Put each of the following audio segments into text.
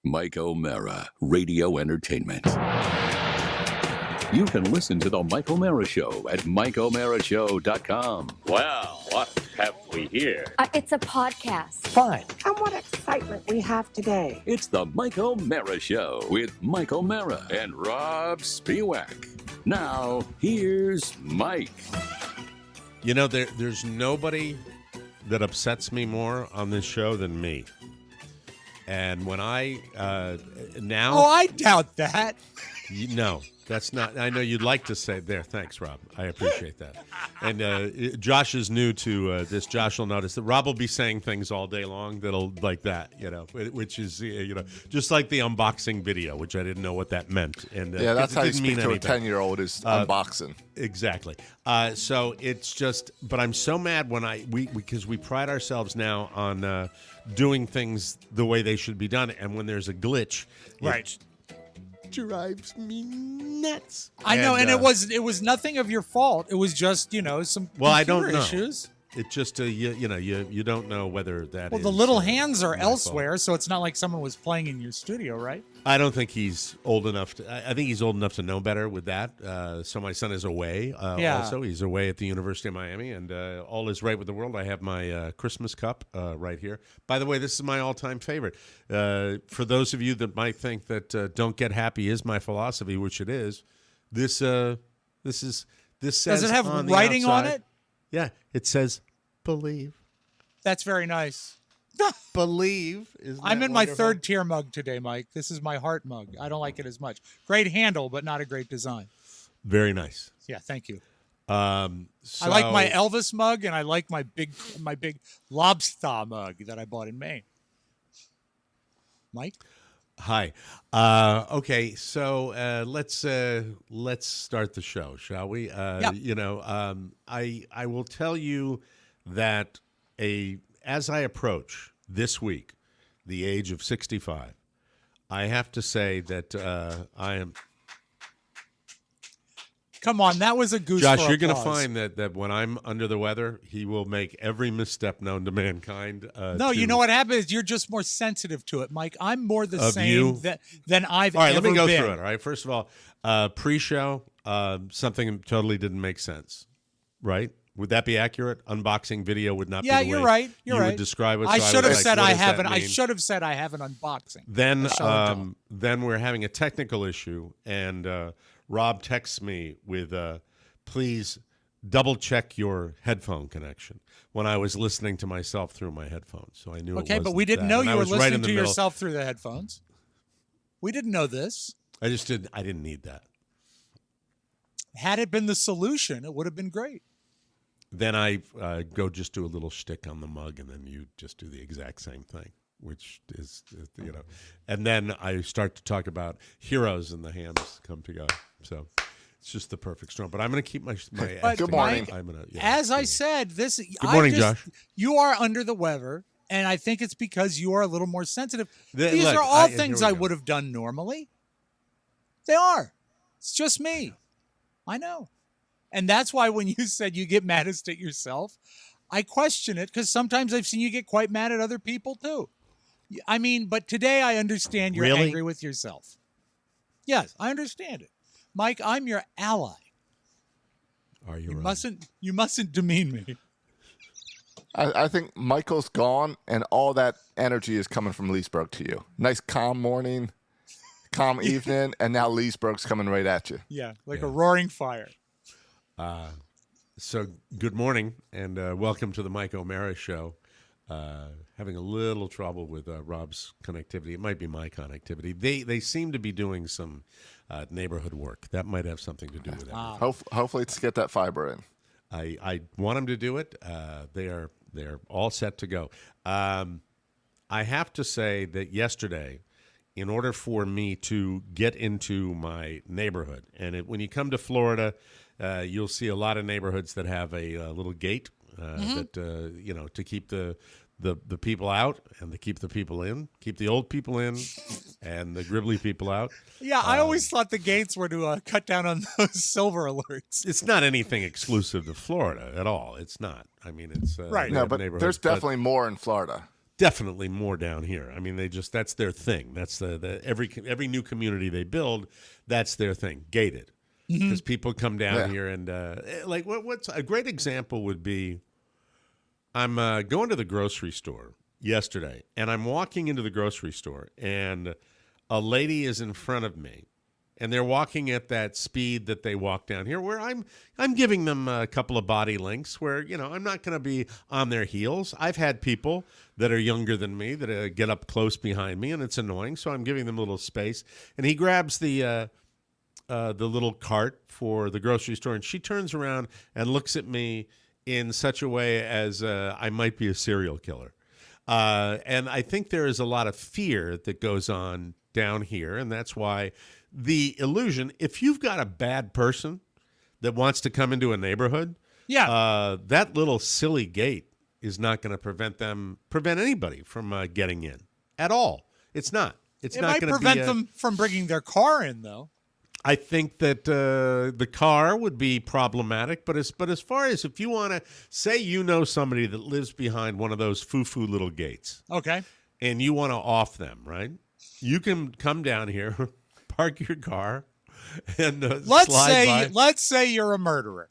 Mike O'Mara, Radio Entertainment. You can listen to The Mike O'Mara Show at MikeO'MaraShow.com. Well, what have we here? It's a podcast. Fine. And what excitement we have today. It's The Mike O'Mara Show with Mike O'Mara and Rob Spiewak. Now, here's Mike. You know, there's nobody that upsets me more on this show than me. And when I now... Oh, I doubt that. No, that's not... I know you'd like to say... There, thanks, Rob. I appreciate that. And Josh is new to this. Josh will notice that Rob will be saying things all day long that'll like that, you know, which is, you know, just like the unboxing video, which I didn't know what that meant. And yeah, that's how you speak to a anything. 10-year-old is unboxing. Exactly. So it's just... But I'm so mad when because we pride ourselves now on... doing things the way they should be done, and when there's a glitch, Right. it drives me nuts. I know, and it was nothing of your fault. It was just, you know, some I don't computer know. issues. It just you don't know whether that. Well, is, the little hands are my elsewhere, fault. so it's not like someone was playing in your studio, right? I don't think he's old enough to. I think he's old enough to know better with that. So my son is away. Yeah. Also, he's away at the University of Miami, and all is right with the world. I have my Christmas cup right here. By the way, this is my all-time favorite. For those of you that might think that "Don't Get Happy" is my philosophy, which it is, this says. Does it have on the writing on outside- it? Yeah, it says "Believe." That's very nice. Believe. I'm in my third tier mug today, Mike. This is my heart mug. I don't like it as much. Great handle, but not a great design. Very nice. Yeah, thank you. So, I like my Elvis mug, and I like my big lobster mug that I bought in Maine. Mike? Hi. Okay, so let's start the show, shall we? Yeah. You know, I will tell you that as I approach this week the age of 65, I have to say that I am. Come on, that was a goose. Josh, for you're going to applause. find that when I'm under the weather, he will make every misstep known to mankind. No, you know what happens? You're just more sensitive to it, Mike. I'm more the Of same you? than I've All right, ever let me go been. through it. All right, first of all, pre-show, something totally didn't make sense, right? Would that be accurate? Unboxing video would not be the You're way right. You're you right. would describe it. I so should have was like, said what I does that haven't. I mean? should have said I have an unboxing. Then, Show and tell. then we're having a technical issue, and Rob texts me with, "Please double check your headphone connection." When I was listening to myself through my headphones, so I knew. Okay, it but we wasn't didn't that. know And I you were was right listening in the to middle. yourself through the headphones. We didn't know this. I just didn't. I didn't need that. Had it been the solution, it would have been great. Then I go just do a little shtick on the mug, and then you just do the exact same thing, which is, you know. And then I start to talk about heroes, and the hands come together. So it's just the perfect storm. But I'm going to keep my But Good morning. I'm gonna, As I said, this. Good morning, Josh. You are under the weather, and I think it's because you are a little more sensitive. These look, are all here things we I go. would have done normally. They are. It's just me. I know. And that's why when you said you get maddest at yourself, I question it because sometimes I've seen you get quite mad at other people too. I mean, but today I understand you're Really? angry with yourself. Yes, I understand it. Mike, I'm your ally. Are you You right? mustn't demean me. I think Michael's gone, and all that energy is coming from Leesburg to you. Nice, calm morning, calm evening, and now Leesburg's coming right at you. Yeah, like a roaring fire. So good morning, and welcome to the Mike O'Mara Show. Having a little trouble with Rob's connectivity. It might be my connectivity. They seem to be doing some neighborhood work. That might have something to do with it. Hopefully, it's to get that fiber in. I want them to do it. They're all set to go. I have to say that yesterday, in order for me to get into my neighborhood, and when you come to Florida, you'll see a lot of neighborhoods that have a little gate that you know, to keep the people out and to keep the people in, keep the old people in, and the gribbly people out. Yeah, I always thought the gates were to cut down on those silver alerts. It's not anything exclusive to Florida at all. It's not. I mean, it's Right. we No, have but neighborhoods, there's definitely more in Florida. definitely more down here. I mean, that's their thing. That's the every new community they build, that's their thing, gated. Because people come down here and like what's a great example would be, I'm going to the grocery store yesterday, and I'm walking into the grocery store, and a lady is in front of me, and they're walking at that speed that they walk down here, where I'm giving them a couple of body links where, I'm not going to be on their heels. I've had people that are younger than me that get up close behind me, and it's annoying, so I'm giving them a little space. And he grabs the little cart for the grocery store, and she turns around and looks at me in such a way as I might be a serial killer. And I think there is a lot of fear that goes on down here, and that's why the illusion, if you've got a bad person that wants to come into a neighborhood, that little silly gate is not going to prevent anybody from getting in at all. It's not. It might prevent them from bringing their car in, though. I think that the car would be problematic, but as far as if you want to say somebody that lives behind one of those foo-foo little gates, okay, and you want to off them, right? You can come down here, park your car, and let's say you're a murderer.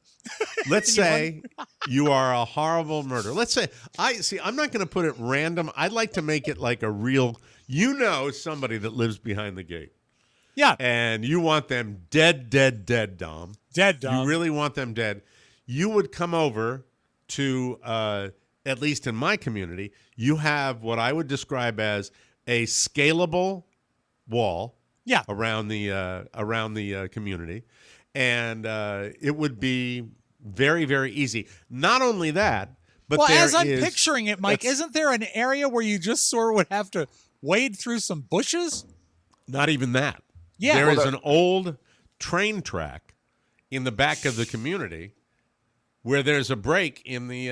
Let's say you are a horrible murderer. Let's say I'm not going to put it random. I'd like to make it like a real, somebody that lives behind the gate. Yeah. And you want them dead, Dom. Dead, Dom. You really want them dead. You would come over to, at least in my community, you have what I would describe as a scalable wall around the community. And it would be very, very easy. Not only that, but as I'm picturing it, Mike, isn't there an area where you just sort of would have to wade through some bushes? Not even that. Yeah. There is an old train track in the back of the community where there's a break in the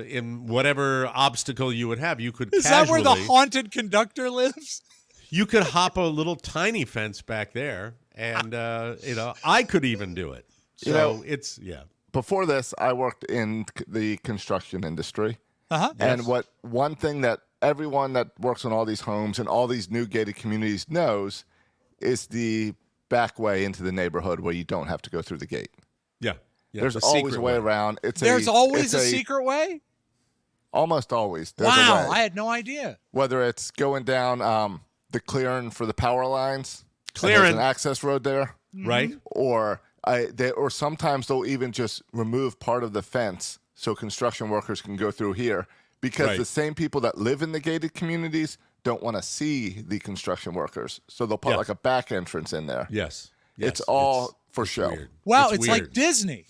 in whatever obstacle you would have. You could Is that where the haunted conductor lives? You could hop a little tiny fence back there, and I could even do it. So Before this, I worked in the construction industry. Uh-huh. And one thing that everyone that works on all these homes and all these new gated communities knows is the back way into the neighborhood where you don't have to go through the gate. Yeah. There's always a way around. There's always a secret way? Almost always. There's wow, a way. I had no idea. Whether it's going down the clearing for the power lines. Clearing. There's an access road there. Right. Or sometimes they'll even just remove part of the fence so construction workers can go through here. Because the same people that live in the gated communities don't want to see the construction workers. So they'll put like a back entrance in there. Yes. It's all for show. Weird. Wow, it's like Disney.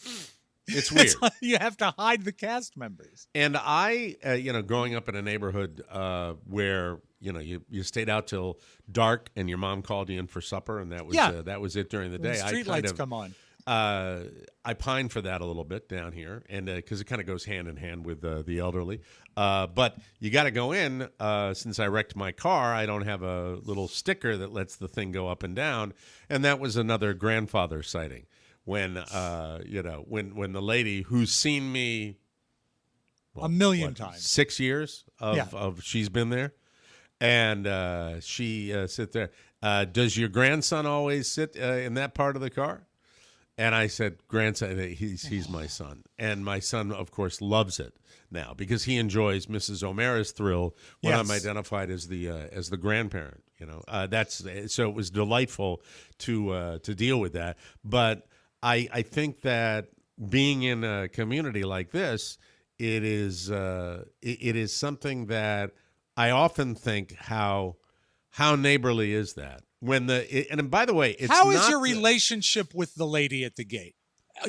It's weird. You have to hide the cast members. And I, growing up in a neighborhood where, you stayed out till dark and your mom called you in for supper, and that was it during the day. Street lights come on. I pine for that a little bit down here, and because it kind of goes hand in hand with the elderly. But you got to go in. Since I wrecked my car, I don't have a little sticker that lets the thing go up and down, and that was another grandfather sighting. When when the lady who's seen me a million times, 6 years of she's been there, and she sit there. Does your grandson always sit in that part of the car? And I said, grandson, he's my son. And my son, of course, loves it now because he enjoys Mrs. O'Mara's thrill when I'm identified as the grandparent. So it was delightful to deal with that. But I think that being in a community like this, it is something that I often think how neighborly is that. And by the way, how is your relationship with the lady at the gate?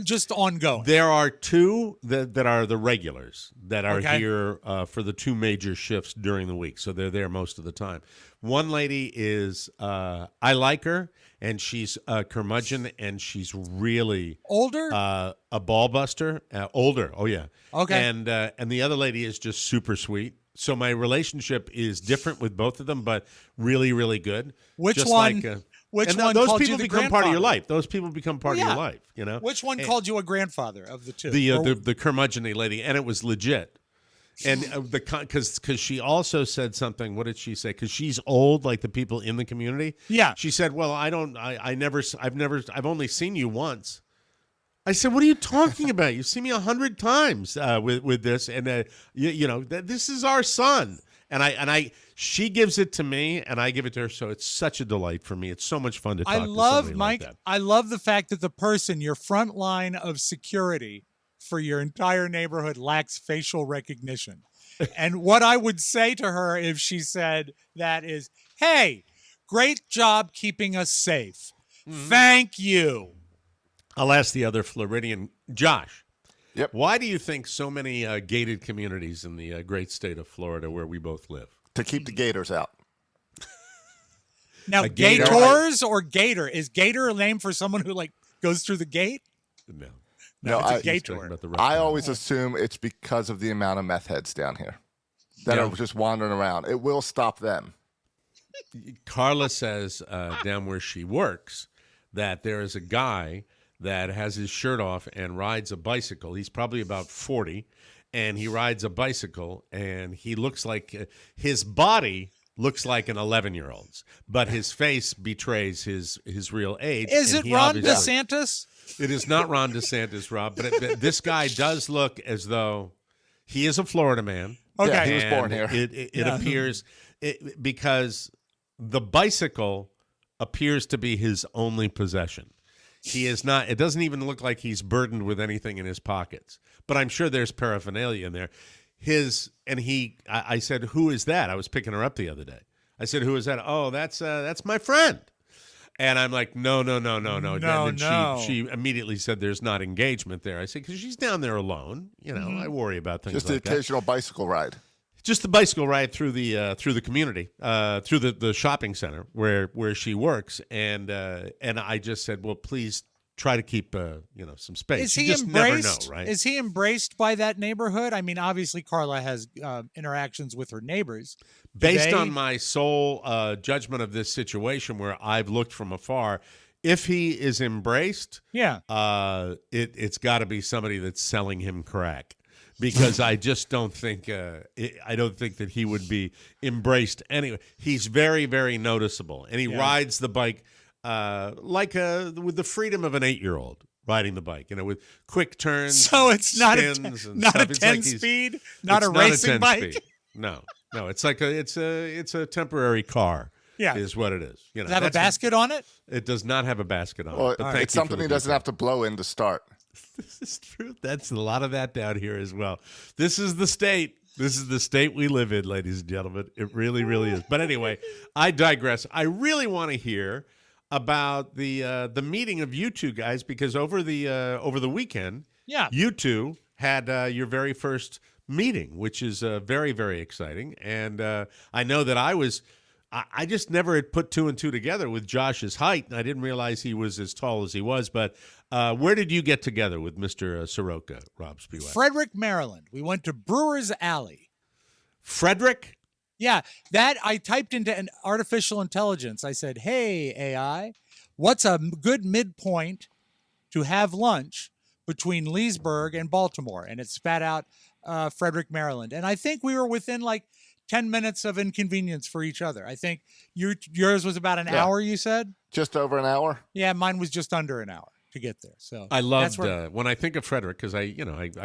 Just ongoing. There are two that are the regulars that are here for the two major shifts during the week, so they're there most of the time. One lady is I like her, and she's a curmudgeon, and she's really older, a ball buster, older. Oh yeah, okay. And the other lady is just super sweet. So my relationship is different with both of them, but really, really good. Which just one? Like, which and one? Those called people you the become part of your life. Those people become part of your life. Which one called you a grandfather of the two? The curmudgeon lady, and it was legit. And because she also said something. What did she say? Because she's old, like the people in the community. Yeah. She said, "Well, I've only seen you once." I said, "What are you talking about? You've seen me 100 times with this, and this is our son." And she gives it to me, and I give it to her. So it's such a delight for me. It's so much fun to talk to somebody Mike. like that. I love the fact that the person, your front line of security for your entire neighborhood, lacks facial recognition. And what I would say to her if she said that is, "Hey, great job keeping us safe. Thank you." I'll ask the other Floridian, Josh. Yep. Why do you think so many gated communities in the great state of Florida where we both live? To keep the gators out. Now, A gator? gators or gator? Is gator a name for someone who goes through the gate? No, it's a I- He's gator. talking about the I reptile. always assume it's because of the amount of meth heads down here that are just wandering around. It will stop them. Carla says down where she works that there is a guy that has his shirt off and rides a bicycle. He's probably about 40, and he rides a bicycle, and he looks like his body looks like an 11-year-old's, but his face betrays his real age. Is and it he Ron obviously- DeSantis? It is not Ron DeSantis, Rob, but this guy does look as though he is a Florida man. Okay. Yeah, he was And born here. It appears because the bicycle appears to be his only possession. He is not. It doesn't even look like he's burdened with anything in his pockets. But I'm sure there's paraphernalia in there. I said, "Who is that?" I was picking her up the other day. I said, "Who is that?" "Oh, that's my friend." And I'm like, no. No. She immediately said, "There's not engagement there." I said, "Because she's down there alone. I worry about things Just like the that." occasional bicycle ride. Just the bicycle ride through the community, through the shopping center where she works, and I just said, "Well, please try to keep some space." Is You he just embraced? never know, right? Is he embraced by that neighborhood? I mean, obviously, Carla has interactions with her neighbors. Based They- on my sole judgment of this situation, where I've looked from afar, if he is embraced, Yeah. it's got to be somebody that's selling him crack. Because I just don't think I don't think that he would be embraced anyway. He's very, very noticeable, and he rides the bike with the freedom of an 8-year-old riding the bike. With quick turns. So it's not a spins and not a stuff. It's 10 like he's- speed, not it's a racing 10 bike. speed. No, it's like it's a temporary car. Yeah. Is what it is. Does it have a that's what- basket on it? It does not have a basket on Well, it. But thank it's you for something the he doesn't detail. have to blow in to start. This is true. That's a lot of that down here as well. This is the state. This is the state we live in, ladies and gentlemen. It really, really is. But anyway, I digress. I really want to hear about the meeting of you two guys, because over the weekend, you two had your very first meeting, which is very, very exciting. And I know that I just never had put two and two together with Josh's height, and I didn't realize he was as tall as he was. But where did you get together with Mr. Soroka, Rob Spiewak? Frederick, Maryland. We went to Brewers Alley. Frederick? Yeah, that I typed into an artificial intelligence. I said, "Hey, AI, what's a good midpoint to have lunch between Leesburg and Baltimore?" And it spat out Frederick, Maryland. And I think we were within 10 minutes of inconvenience for each other. I think yours was about an hour, you said? Just over an hour. Yeah, mine was just under an hour to get there. So I that's loved where- when I think of Frederick, because I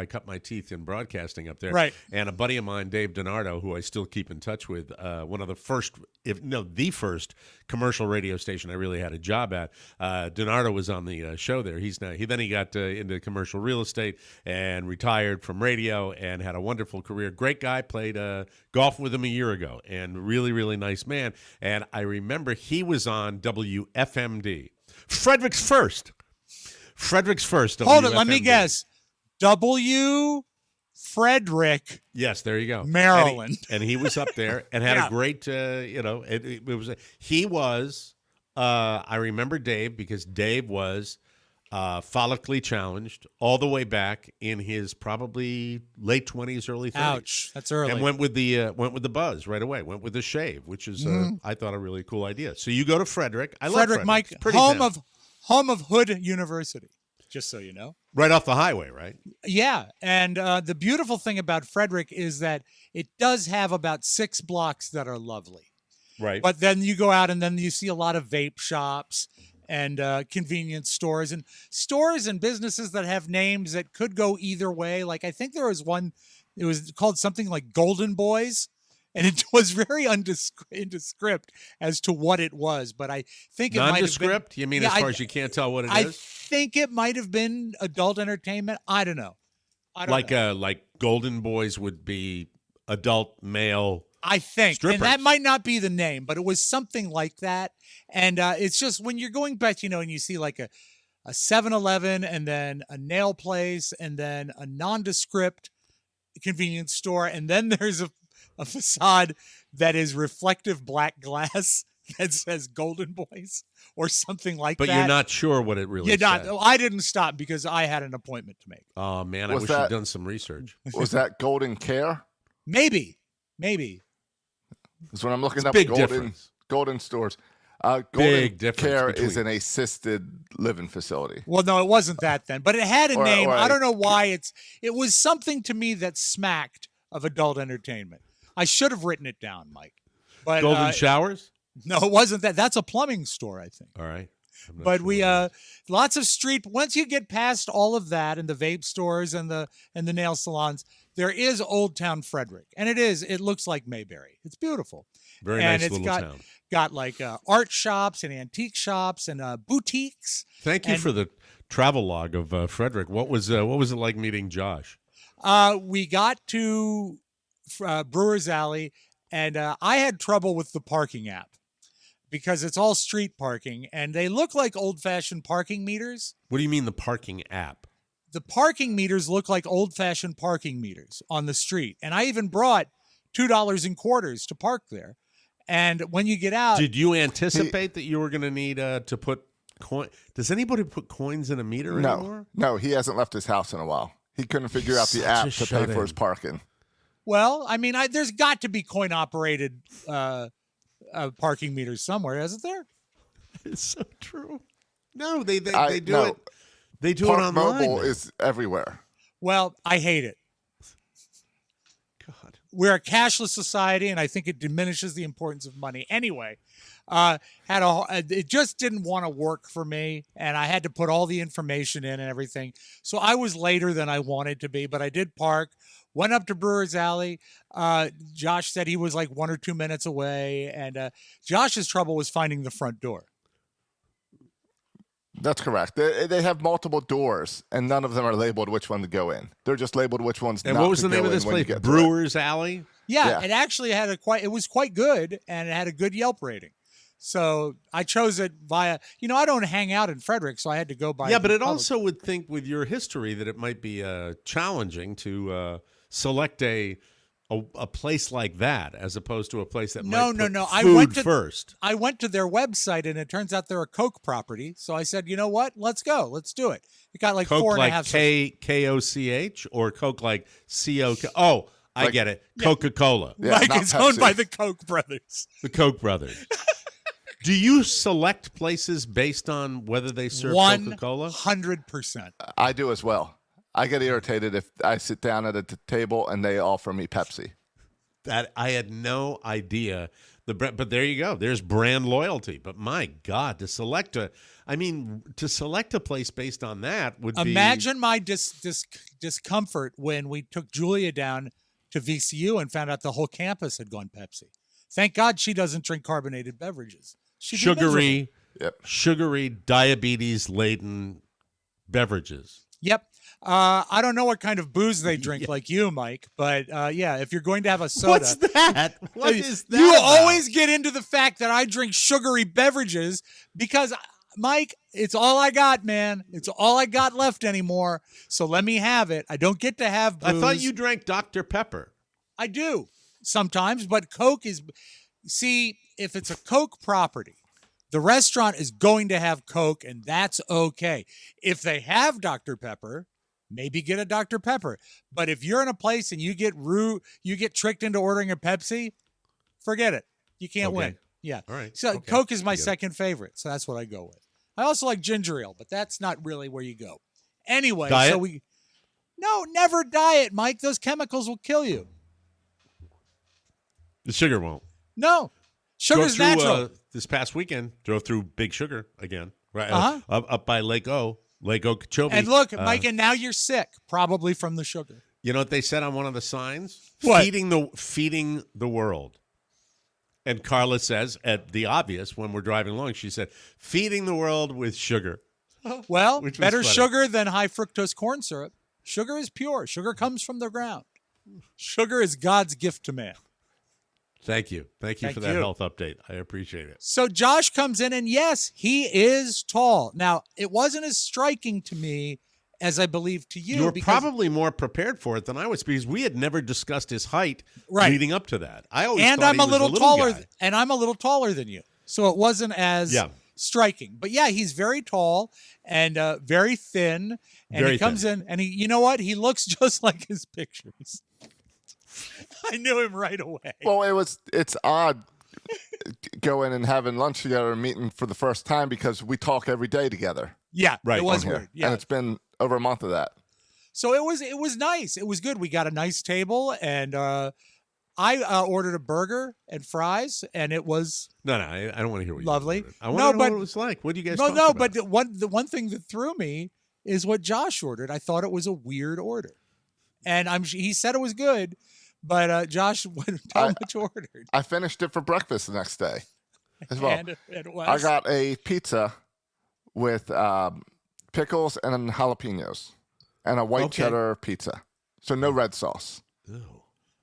cut my teeth in broadcasting up there, Right. And a buddy of mine, Dave Donardo, who I still keep in touch with, one of the first, the first commercial radio station I really had a job at. Donardo was on the show there. He got into commercial real estate and retired from radio and had a wonderful career. Great guy. Played golf with him a year ago, and really, really nice man. And I remember he was on WFMD, Frederick's first. Hold it, let me WFMD. guess. Frederick. Yes, there you go. Maryland. And he was up there and had Yeah. a great, he was, I remember Dave, because Dave was follically challenged all the way back in his probably late 20s, early 30s. Ouch, that's early. And went with the buzz right away. Went with the shave, which is I thought a really cool idea. So you go to Frederick. I love Frederick. Mike, It's pretty home town. of Hood University. just so you know. Right off the highway, right? Yeah. And the beautiful thing about Frederick is that it does have about 6 blocks that are lovely. Right. But then you go out and then you see a lot of vape shops and convenience stores and businesses that have names that could go either way. Like I think there was one, it was called something like Golden Boys, and it was very indescript as to what it was. But I think it might have been. Nondescript? You mean as far as you can't tell what it I is? think it might have been adult entertainment. I don't know. Like Golden Boys would be adult male. I think, strippers. and that might not be the name, but it was something like that. And it's just when you're going back, and you see like a 7-Eleven and then a nail place and then a nondescript convenience store. And then there's a facade that is reflective black glass that says Golden Boys or something like But that. you're not sure what it really You're not. said. I didn't stop because I had an appointment to make. Oh, man, I Was wish that- you'd done some research. Was that Golden Care? Maybe. Because when I'm looking up Big Golden difference. Golden stores, Big Golden difference Care is between- an assisted living facility. Well, no, it wasn't that then, but it had a Or- name. or I a- don't know why it was something to me that smacked of adult entertainment. I should have written it down, Mike. But Golden Showers? no, it wasn't that. That's a plumbing store, I think. All right. I'm not But sure we what it is. lots of street. Once you get past all of that and the vape stores and the nail salons, there is Old Town Frederick, and it looks like Mayberry. It's beautiful. Very and nice it's little town. got like art shops and antique shops and boutiques. Thank you and- for the travel log of Frederick. What was it like meeting Josh? We got to Brewer's Alley, and I had trouble with the parking app because it's all street parking, and they look like old-fashioned parking meters. What do you mean the parking app? The parking meters look like old-fashioned parking meters on the street, and I even brought $2 in quarters to park there. And when you get out, Did you anticipate that you were going to need to put coin? Does anybody put coins in a meter anymore? No, he hasn't left his house in a while. He couldn't figure out the Such app a to pay for his shut-in. parking. well, I mean, there's got to be coin-operated parking meters somewhere, isn't there? It's so true. No, they do no. it. They do Park it online. Mobile now. is everywhere. Well, I hate it. God. We're a cashless society, and I think it diminishes the importance of money. Anyway, it just didn't want to work for me, and I had to put all the information in and everything. So I was later than I wanted to be, but I did park. Went up to Brewer's Alley. Josh said he was like 1 or 2 minutes away, and Josh's trouble was finding the front door. That's correct. They have multiple doors, and none of them are labeled which one to go in. They're just labeled which ones And not what was to the name go of in this when you place? get to it. Brewer's Alley. Yeah, Yeah. it actually had it was quite good, and it had a good Yelp rating. So I chose it via, I don't hang out in Frederick, so I had to go by. Yeah, but the it public. also would think with your history that it might be challenging to select a place like that as opposed to a place that No, might no, put no. food first. I went to their website, and it turns out they're a Coke property. So I said, you know what? Let's go. Let's do it. It got like Coke 4.5. like Koch or Coke like COK. Oh, I get it. Coca-Cola. Yeah, Like not it's owned Pepsi. by the Koch brothers. The Koch brothers. Do you select places based on whether they serve Coca-Cola? 100%. I do as well. I get irritated if I sit down at a table and they offer me Pepsi. That I had no idea. But there you go. There's brand loyalty. But my God, to select a place based on that would be. Imagine my discomfort when we took Julia down to VCU and found out the whole campus had gone Pepsi. Thank God she doesn't drink carbonated beverages. She'd be miserable. sugary, diabetes-laden beverages. Yep. I don't know what kind of booze they drink like you, Mike, but yeah, if you're going to have a soda. What's that? What is that? You about? always get into the fact that I drink sugary beverages because, Mike, it's all I got, man. It's all I got left anymore. So let me have it. I don't get to have booze. I thought you drank Dr. Pepper. I do sometimes, but Coke is. See, if it's a Coke property, the restaurant is going to have Coke, and that's okay. If they have Dr. Pepper, maybe get a Dr. Pepper. But if you're in a place and you get tricked into ordering a Pepsi, forget it. You can't Okay. win. Yeah. All right. So Okay. Coke is my I get it. second favorite, so that's what I go with. I also like ginger ale, but that's not really where you go. Anyway, Diet? so no, never diet, Mike. Those chemicals will kill you. The sugar won't. No, sugar's Drove through, natural. this past weekend, drove through Big Sugar again, right up by Lake Okeechobee. And look, Mike, and now you're sick, probably from the sugar. You know what they said on one of the signs? What? Feeding the world. And Carla says, at the obvious, when we're driving along, she said, feeding the world with sugar. Well, Which was better funny. sugar than high fructose corn syrup. Sugar is pure. Sugar comes from the ground. Sugar is God's gift to man. Thank you. Thank you Thank for that you. health update. I appreciate it. So Josh comes in, and yes, he is tall. Now, it wasn't as striking to me as I believe to you. You were because- probably more prepared for it than I was because we had never discussed his height Right. leading up to that. I always and thought I'm he a was little little taller, guy. and I'm a little taller than you. So it wasn't as striking. But yeah, he's very tall and very thin. And Very he comes in, and you know what? He looks just like his pictures. I knew him right away. Well, it's odd going and having lunch together and meeting for the first time because we talk every day together Yeah, Right. it was on here. weird. Yeah. And it's been over a month of that. So it was nice. It was good. We got a nice table, and I ordered a burger and fries, and it was No, I don't want to hear what Lovely. you ordered. I want No, to know but- what it was like. What do you guys no, talk no. about? But the one thing that threw me is what Josh ordered. I thought it was a weird order, and he said it was good, but Josh, tell him what you ordered. I finished it for breakfast the next day as well. And it was. I got a pizza with pickles and jalapenos and a white Okay. cheddar pizza. So no red sauce. Ew.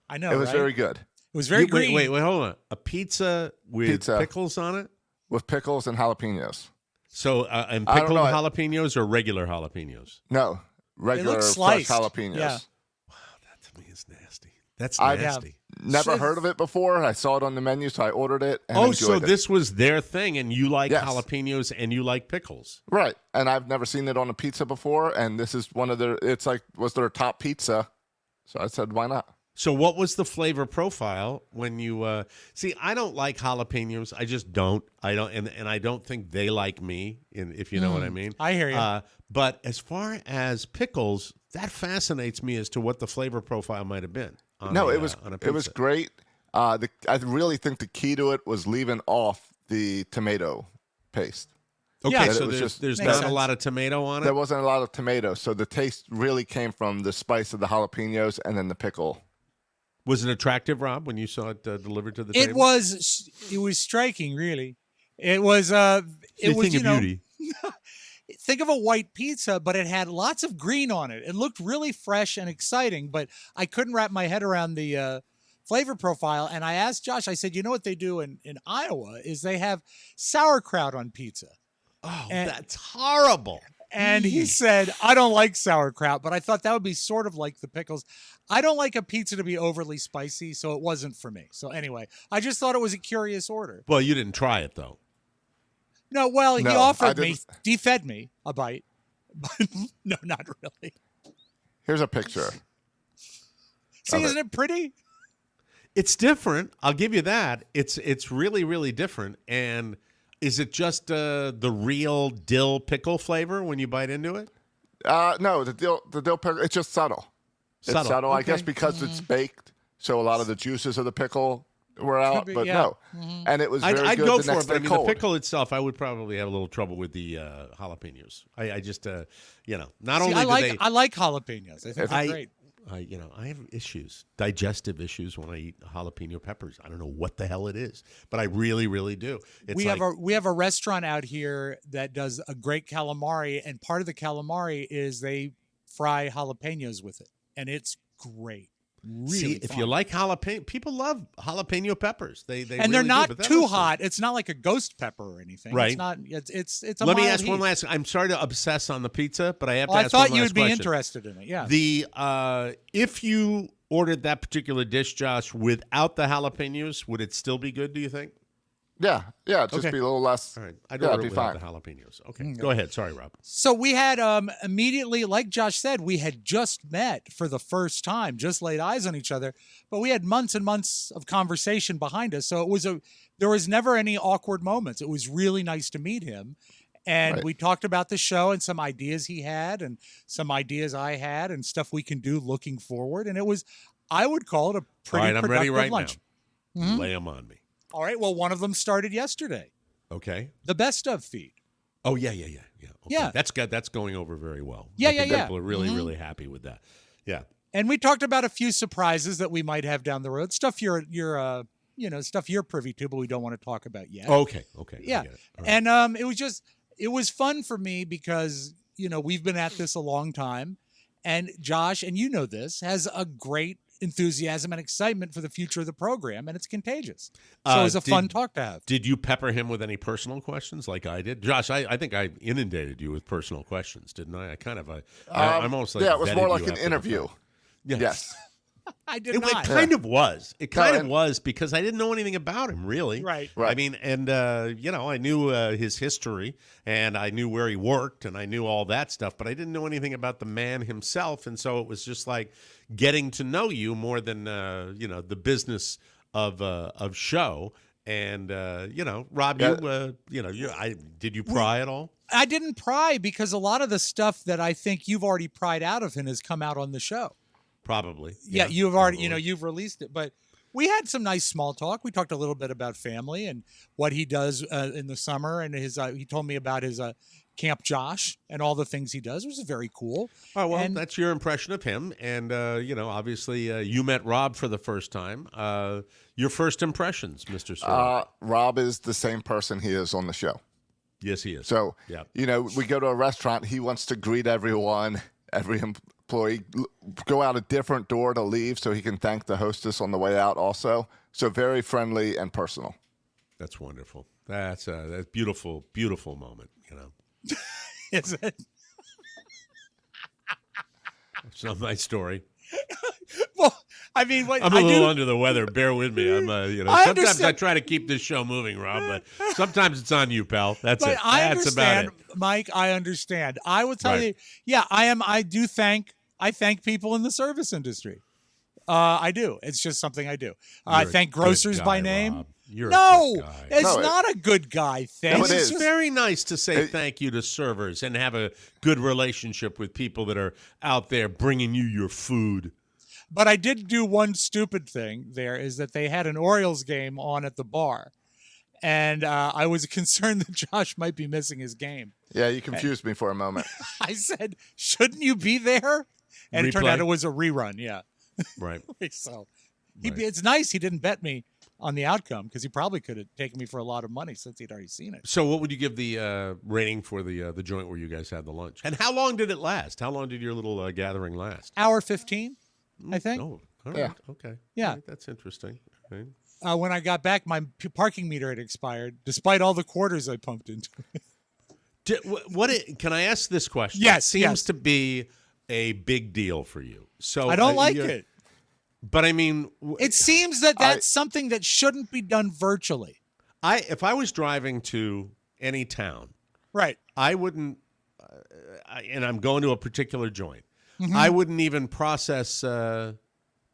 I know It was right? very good It was very green. Wait, hold on. A pizza with Pizza. pickles on it? with pickles and jalapenos. So, and I don't pickled know. jalapenos or regular jalapenos? No, regular fresh sliced. jalapenos. Yeah. That to me is nasty. That's I've nasty. never Should- heard of it before. I saw it on the menu, so I ordered it and Oh, enjoyed so it. this was their thing, and you like Yes. jalapenos and you like pickles. Right. And I've never seen it on a pizza before, and this is one of their was their top pizza. So I said, why not? So what was the flavor profile when you see? I don't like jalapenos. I just don't. I don't, and I don't think they like me. If you know what I mean. I hear you. But as far as pickles, that fascinates me as to what the flavor profile might have been. No, it it was great. I really think the key to it was leaving off the tomato paste. Okay, Yeah, so it was just- there's Makes not a sense. lot of tomato on it. There wasn't a lot of tomato, so the taste really came from the spice of the jalapenos and then the pickle. Was it attractive, Rob, when you saw it delivered to the It table? was striking, really. It was it was, you know, think of a white pizza, but it had lots of green on it. It looked really fresh and exciting, but I couldn't wrap my head around the flavor profile. And I asked Josh, I said, you know what they do in Iowa is they have sauerkraut on pizza. Oh, And- that's horrible. And he said, I don't like sauerkraut, but I thought that would be sort of like the pickles. I don't like a pizza to be overly spicy, so it wasn't for me. So anyway, I just thought it was a curious order. Well, you didn't try it though. No, well, he No, I offered me, didn't. he fed me a bite, but no, not really. Here's a picture. See, Of it. isn't it pretty? It's different. I'll give you that. It's really, really different. And is it just the real dill pickle flavor when you bite into it? No, the dill pickle, it's just subtle. It's Subtle, subtle, I okay. guess, because it's baked. So a lot of the juices of the pickle were out, be, but yeah. no. And it was very I'd good go the for next it, but I day mean, cold. the pickle itself, I would probably have a little trouble with the jalapenos. I just, not See, only I do like they, I like jalapenos. I think they're great. I have issues, digestive issues when I eat jalapeno peppers. I don't know what the hell it is, but I really, really do. It's We like, have a restaurant out here that does a great calamari, and part of the calamari is they fry jalapenos with it, and it's great. Really see, if fun. you like jalapeno, people love jalapeno peppers. They and really they're do, not but that too was the- hot. It's not like a ghost pepper or anything. Right. It's not. It's a Let me mild ask one heat. last. I'm sorry to obsess on the pizza, but I have to Oh, I ask thought one you last would be question. interested in it. Yeah. The if you ordered that particular dish, Josh, without the jalapenos, would it still be good? Do you think? Yeah, just Okay. be a little less. All right, I'd Yeah, order it'd it be without fine. the jalapenos. Okay, go ahead. Sorry, Rob. So we had immediately, like Josh said, we had just met for the first time, just laid eyes on each other, but we had months and months of conversation behind us. So there was never any awkward moments. It was really nice to meet him. And Right. we talked about the show and some ideas he had and some ideas I had and stuff we can do looking forward. And it was, I would call it a All pretty right, I'm ready productive right lunch. now. Lay them on me. All right. Well, one of them started yesterday, Okay. the best of feed. Oh yeah. Okay. Yeah. That's good. That's going over very well. Yeah, I think yeah. People are really happy with that. Yeah. And we talked about a few surprises that we might have down the road. Stuff you're stuff you're privy to, but we don't want to talk about yet. Okay. I Yeah. get it. All right. And it was fun for me because, we've been at this a long time. And Josh, and you know this, has a great enthusiasm and excitement for the future of the program, and it's contagious. So it was a fun talk to have. Did you pepper him with any personal questions like I did? Josh, I think I inundated you with personal questions, didn't I? I'm almost like yeah, it was vetted more you like an after the interview. fact. Yes. Yes. I did It not. kind of was. It No, kind of and- was because I didn't know anything about him, really. Right. Right. I mean, and, I knew his history and I knew where he worked and I knew all that stuff, but I didn't know anything about the man himself. And so it was just like getting to know you more than, the business of show. And, Rob, did you pry at all? I didn't pry because a lot of the stuff that I think you've already pried out of him has come out on the show. Probably. Yeah, you've already, probably. you've released it. But we had some nice small talk. We talked a little bit about family and what he does in the summer. And he told me about his Camp Josh and all the things he does, which is very cool. Oh, well, And- that's your impression of him. And, obviously you met Rob for the first time. Your first impressions, Mr. Sterling. Rob is the same person he is on the show. Yes, he is. So, Yeah. we go to a restaurant. He wants to greet everyone, every employee, go out a different door to leave so he can thank the hostess on the way out also. So very friendly and personal. That's wonderful. That's a beautiful, beautiful moment, Is it? It's not my story. Well, I mean, what I'm I a little do. under the weather. Bear with me. I'm, I sometimes understand. I try to keep this show moving, Rob, but sometimes it's on you, pal. That's But it. I That's understand, about it. Mike. I understand. I will tell Right. you. Yeah, I am. I thank people in the service industry. I do. It's just something I do. I You're a thank good grocers guy, by name. Rob. You're a No, good guy. it's No, not a good guy thing. No, It's it It's is. just- very nice to say thank you to servers and have a good relationship with people that are out there bringing you your food. But I did do one stupid thing there is that they had an Orioles game on at the bar. And I was concerned that Josh might be missing his game. Yeah, you confused me for a moment. I said, shouldn't you be there? And it turned Replay? out it was a rerun. Yeah. Right. So Right. it's nice he didn't bet me on the outcome because he probably could have taken me for a lot of money since he'd already seen it. So what would you give the rating for the joint where you guys had the lunch? And how long did it last? How long did your little gathering last? Hour 15, I think. Oh, all right. Yeah. Okay. Yeah. All right, that's interesting. Okay. When I got back, my parking meter had expired, despite all the quarters I pumped into it. Can I ask this question? Yes, It seems yes. to be a big deal for you. So I don't like you're- it. But I mean, It seems that that's something that shouldn't be done virtually. if I was driving to any town, Right. I wouldn't, and I'm going to a particular joint, Mm-hmm. I wouldn't even process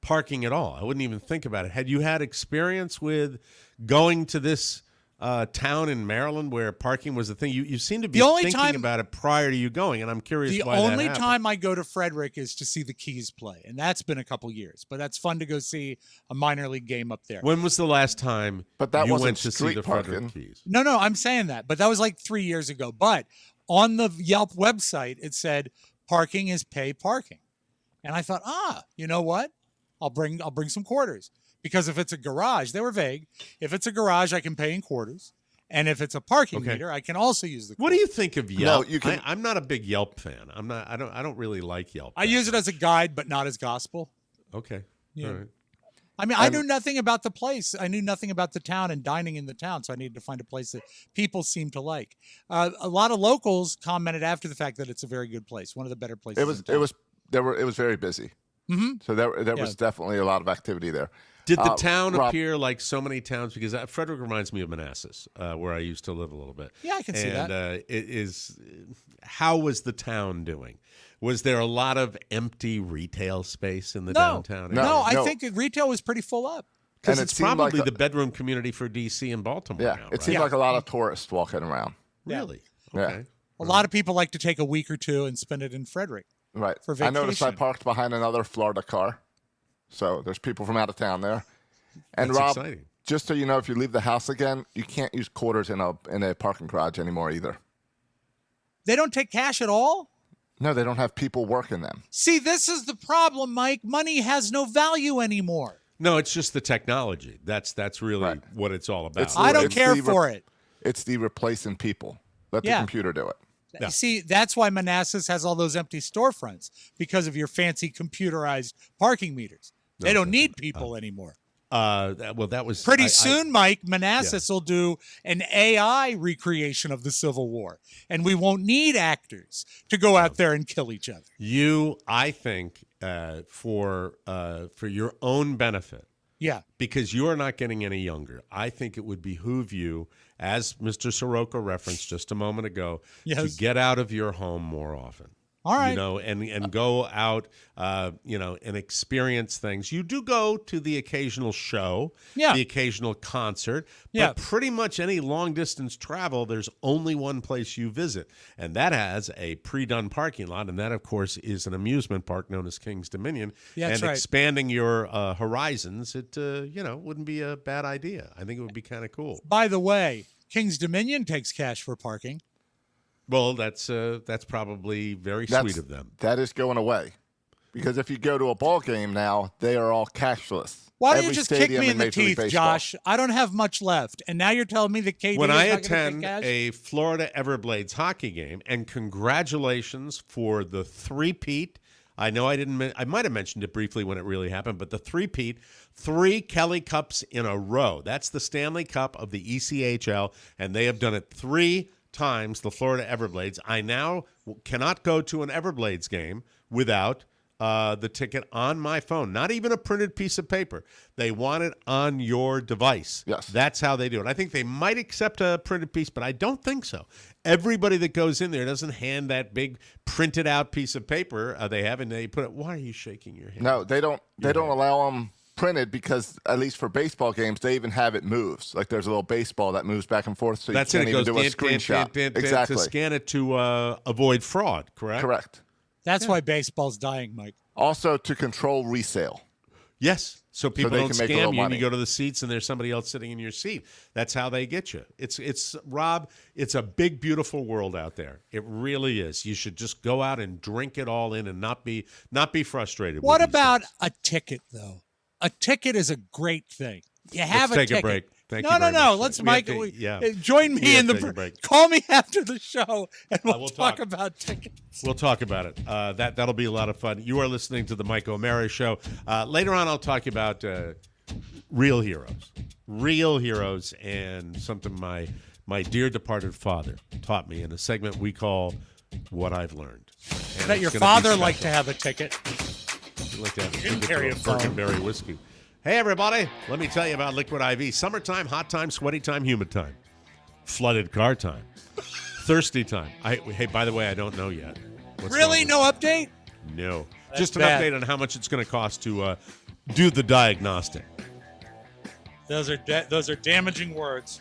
parking at all. I wouldn't even think about it. Had you had experience with going to this town in Maryland where parking was a thing? You seem to be The only thinking time- about it prior to you going, and I'm curious The why that only happened. time I go to Frederick is to see the Keys play, and that's been a couple years. But that's fun to go see a minor league game up there. When was the last time But that you wasn't went to see street the Frederick parking. Keys? No, I'm saying that, but that was like 3 years ago. But on the Yelp website, it said parking is pay parking, and I thought, you know what? I'll bring some quarters because if it's a garage, they were vague. If it's a garage, I can pay in quarters, and if it's a parking Okay. meter, I can also use the. What do you think of Yelp? you can- I'm not a big Yelp fan. I don't really like Yelp. I use it as a guide, but not as gospel. Okay. Yeah. All right. I mean, I knew nothing about the place. I knew nothing about the town and dining in the town, so I needed to find a place that people seem to like. A lot of locals commented after the fact that it's a very good place, one of the better places. It was very busy. Mm-hmm. So there Yeah. was definitely a lot of activity there. Did the town Rob- appear like so many towns? Because Frederick reminds me of Manassas, where I used to live a little bit. Yeah, I can see that. And it is. How was the town doing? Was there a lot of empty retail space in the downtown area? No, I No. think retail was pretty full up. Because And it's it seemed like probably a- the bedroom community for DC and Baltimore Yeah, now, it right? seemed Yeah. like a lot of tourists walking around. Yeah. Really? Okay. A lot of people like to take a week or two and spend it in Frederick. Right. For I noticed I vacation. parked behind another Florida car. So there's people from out of town there. And That's Rob, exciting. just so you know, if you leave the house again, you can't use quarters in a parking garage anymore either. They don't take cash at all? No, they don't have people working them. See, this is the problem, Mike. Money has no value anymore. No, it's just the technology. That's really Right. what it's all about. I don't It's care the for it. It's the replacing people. Let the Yeah. computer do it. Yeah. See, that's why Manassas has all those empty storefronts, because of your fancy computerized parking meters. They don't need people anymore. That was Pretty soon, Mike, Manassas will do an AI recreation of the Civil War, and we won't need actors to go out there and kill each other. I think, for your own benefit, Yeah. because you are not getting any younger, I think it would behoove you, as Mr. Soroka referenced just a moment ago, to Yes. get out of your home more often. All right. You know, and go out, and experience things. You do go to the occasional show, Yeah. the occasional concert, but Yeah. pretty much any long distance travel, there's only one place you visit, and that has a pre-done parking lot, and that, of course, is an amusement park known as King's Dominion. Yeah, that's and right. expanding your horizons, it wouldn't be a bad idea. I think it would be kind of cool. By the way, King's Dominion takes cash for parking. Well, that's probably very sweet of them. That is going away. Because if you go to a ball game now, they are all cashless. Why don't Every you just kick stadium me in the Major League teeth, Baseball. Josh? I don't have much left, and now you're telling me that KD When is I not gonna take attend cash? a Florida Everblades hockey game, and congratulations for the three-peat. I know I might have mentioned it briefly when it really happened, but the three-peat, 3 Kelly Cups in a row. That's the Stanley Cup of the ECHL, and they have done it 3 times, the Florida Everblades. I now cannot go to an Everblades game without the ticket on my phone, not even a printed piece of paper. They want it on your device. Yes. That's how they do it. I think they might accept a printed piece, but I don't think so. Everybody that goes in there doesn't hand that big printed out piece of paper they have, and they put it. Why are you shaking your head? No, they don't. They don't allow them printed because, at least for baseball games, they even have it moves. Like there's a little baseball that moves back and forth, so That's you it. can't It even goes do a screenshot. Exactly. to scan it to avoid fraud. Correct. Correct. That's why baseball's dying, Mike. Also to control resale. Yes. So people they don't can make a scam little you and money. you go to the seats and there's somebody else sitting in your seat. That's how they get you. It's Rob, it's a big, beautiful world out there. It really is. You should just go out and drink it all in and not be frustrated. What with these about things. a ticket, though? A ticket is a great thing. You have Let's a take ticket. a break. Thank no, you no, very no. much. Let's, We Mike. have to- Join We me have in to the take a break. Call me after the show, and we'll we'll talk. talk about tickets. We'll talk about it. That'll be a lot of fun. You are listening to the Mike O'Mara Show. Later on, I'll talk about real heroes, and something my dear departed father taught me in a segment we call "What I've Learned." And That your it's gonna be father special. liked to have a ticket. He'd like to have a didn't ticket carry to a phone. Birkenberry whiskey. Hey, everybody! Let me tell you about Liquid IV. Summertime, hot time, sweaty time, humid time, flooded car time, thirsty time. Hey, by the way, I don't know yet. What's Really? going on? No update? No. That's Just an bad. update on how much it's going to cost to do the diagnostic. Those are damaging words.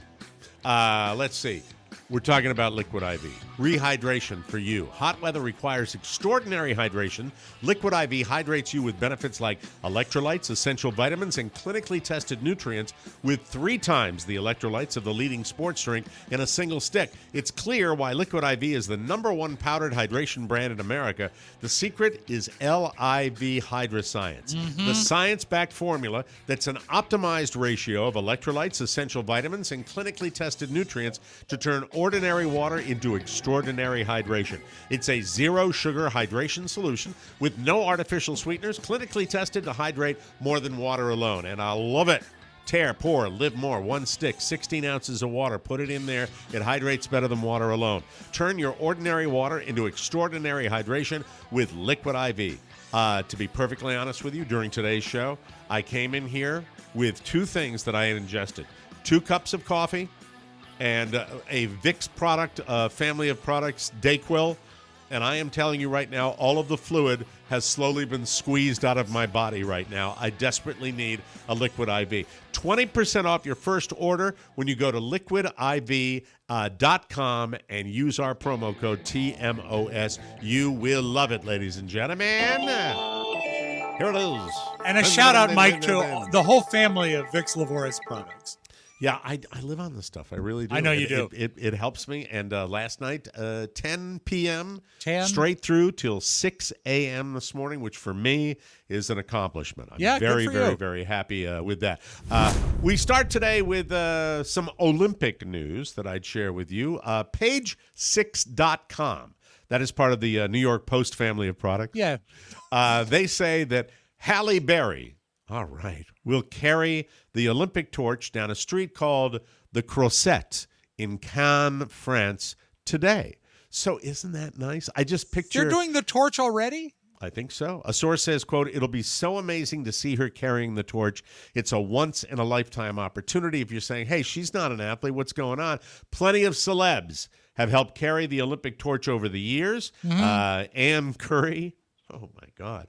Let's see. We're talking about Liquid IV. Rehydration for you. Hot weather requires extraordinary hydration. Liquid IV hydrates you with benefits like electrolytes, essential vitamins, and clinically tested nutrients with 3 times the electrolytes of the leading sports drink in a single stick. It's clear why Liquid IV is the #1 powdered hydration brand in America. The secret is LIV Hydroscience, the science-backed formula that's an optimized ratio of electrolytes, essential vitamins, and clinically tested nutrients to turn ordinary water into extraordinary hydration. It's a zero-sugar hydration solution with no artificial sweeteners, clinically tested to hydrate more than water alone. And I love it. Tear, pour, live more. 1 stick, 16 ounces of water. Put it in there. It hydrates better than water alone. Turn your ordinary water into extraordinary hydration with Liquid IV. To be perfectly honest with you, during today's show, I came in here with 2 things that I had ingested. 2 cups of coffee and a Vicks product, family of products, Dayquil, And I am telling you right now, all of the fluid has slowly been squeezed out of my body right now. I desperately need a Liquid IV. 20% off your first order when you go to liquidiv.com and use our promo code TMOS. You will love it, ladies and gentlemen. Here it is. And a shout out, Mike, to the whole family of Vicks Lavoris products. Yeah, I live on this stuff. I really do. I know you do. It helps me. And last night, 10 p.m. 10? straight through till 6 a.m. this morning, which for me is an accomplishment. I'm very, very, very happy with that. We start today with some Olympic news that I'd share with you. Page6.com. That is part of the New York Post family of products. Yeah. They say that Halle Berry, all right, will carry the Olympic torch down a street called the Croisette in Cannes, France today. So isn't that nice? I just picture... They're doing the torch already? I think so. A source says, quote, "It'll be so amazing to see her carrying the torch. It's a once-in-a-lifetime opportunity." If you're saying, hey, she's not an athlete, what's going on? Plenty of celebs have helped carry the Olympic torch over the years. Ann Curry. Oh, my God.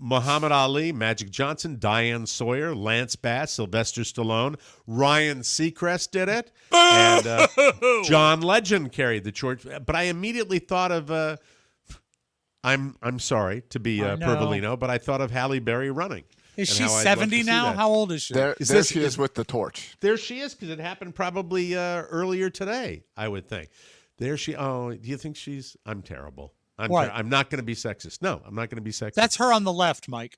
Muhammad Ali, Magic Johnson, Diane Sawyer, Lance Bass, Sylvester Stallone, Ryan Seacrest did it, and John Legend carried the torch. But I immediately thought of, I'm sorry to be Pervolino, but I thought of Halle Berry running. Is she 70 now? How old is she? There she is with the torch. There she is, because it happened probably earlier today, I would think. There she. Oh, do you think she's? I'm terrible. I'm not going to be sexist. No, I'm not going to be sexist. That's her on the left, Mike.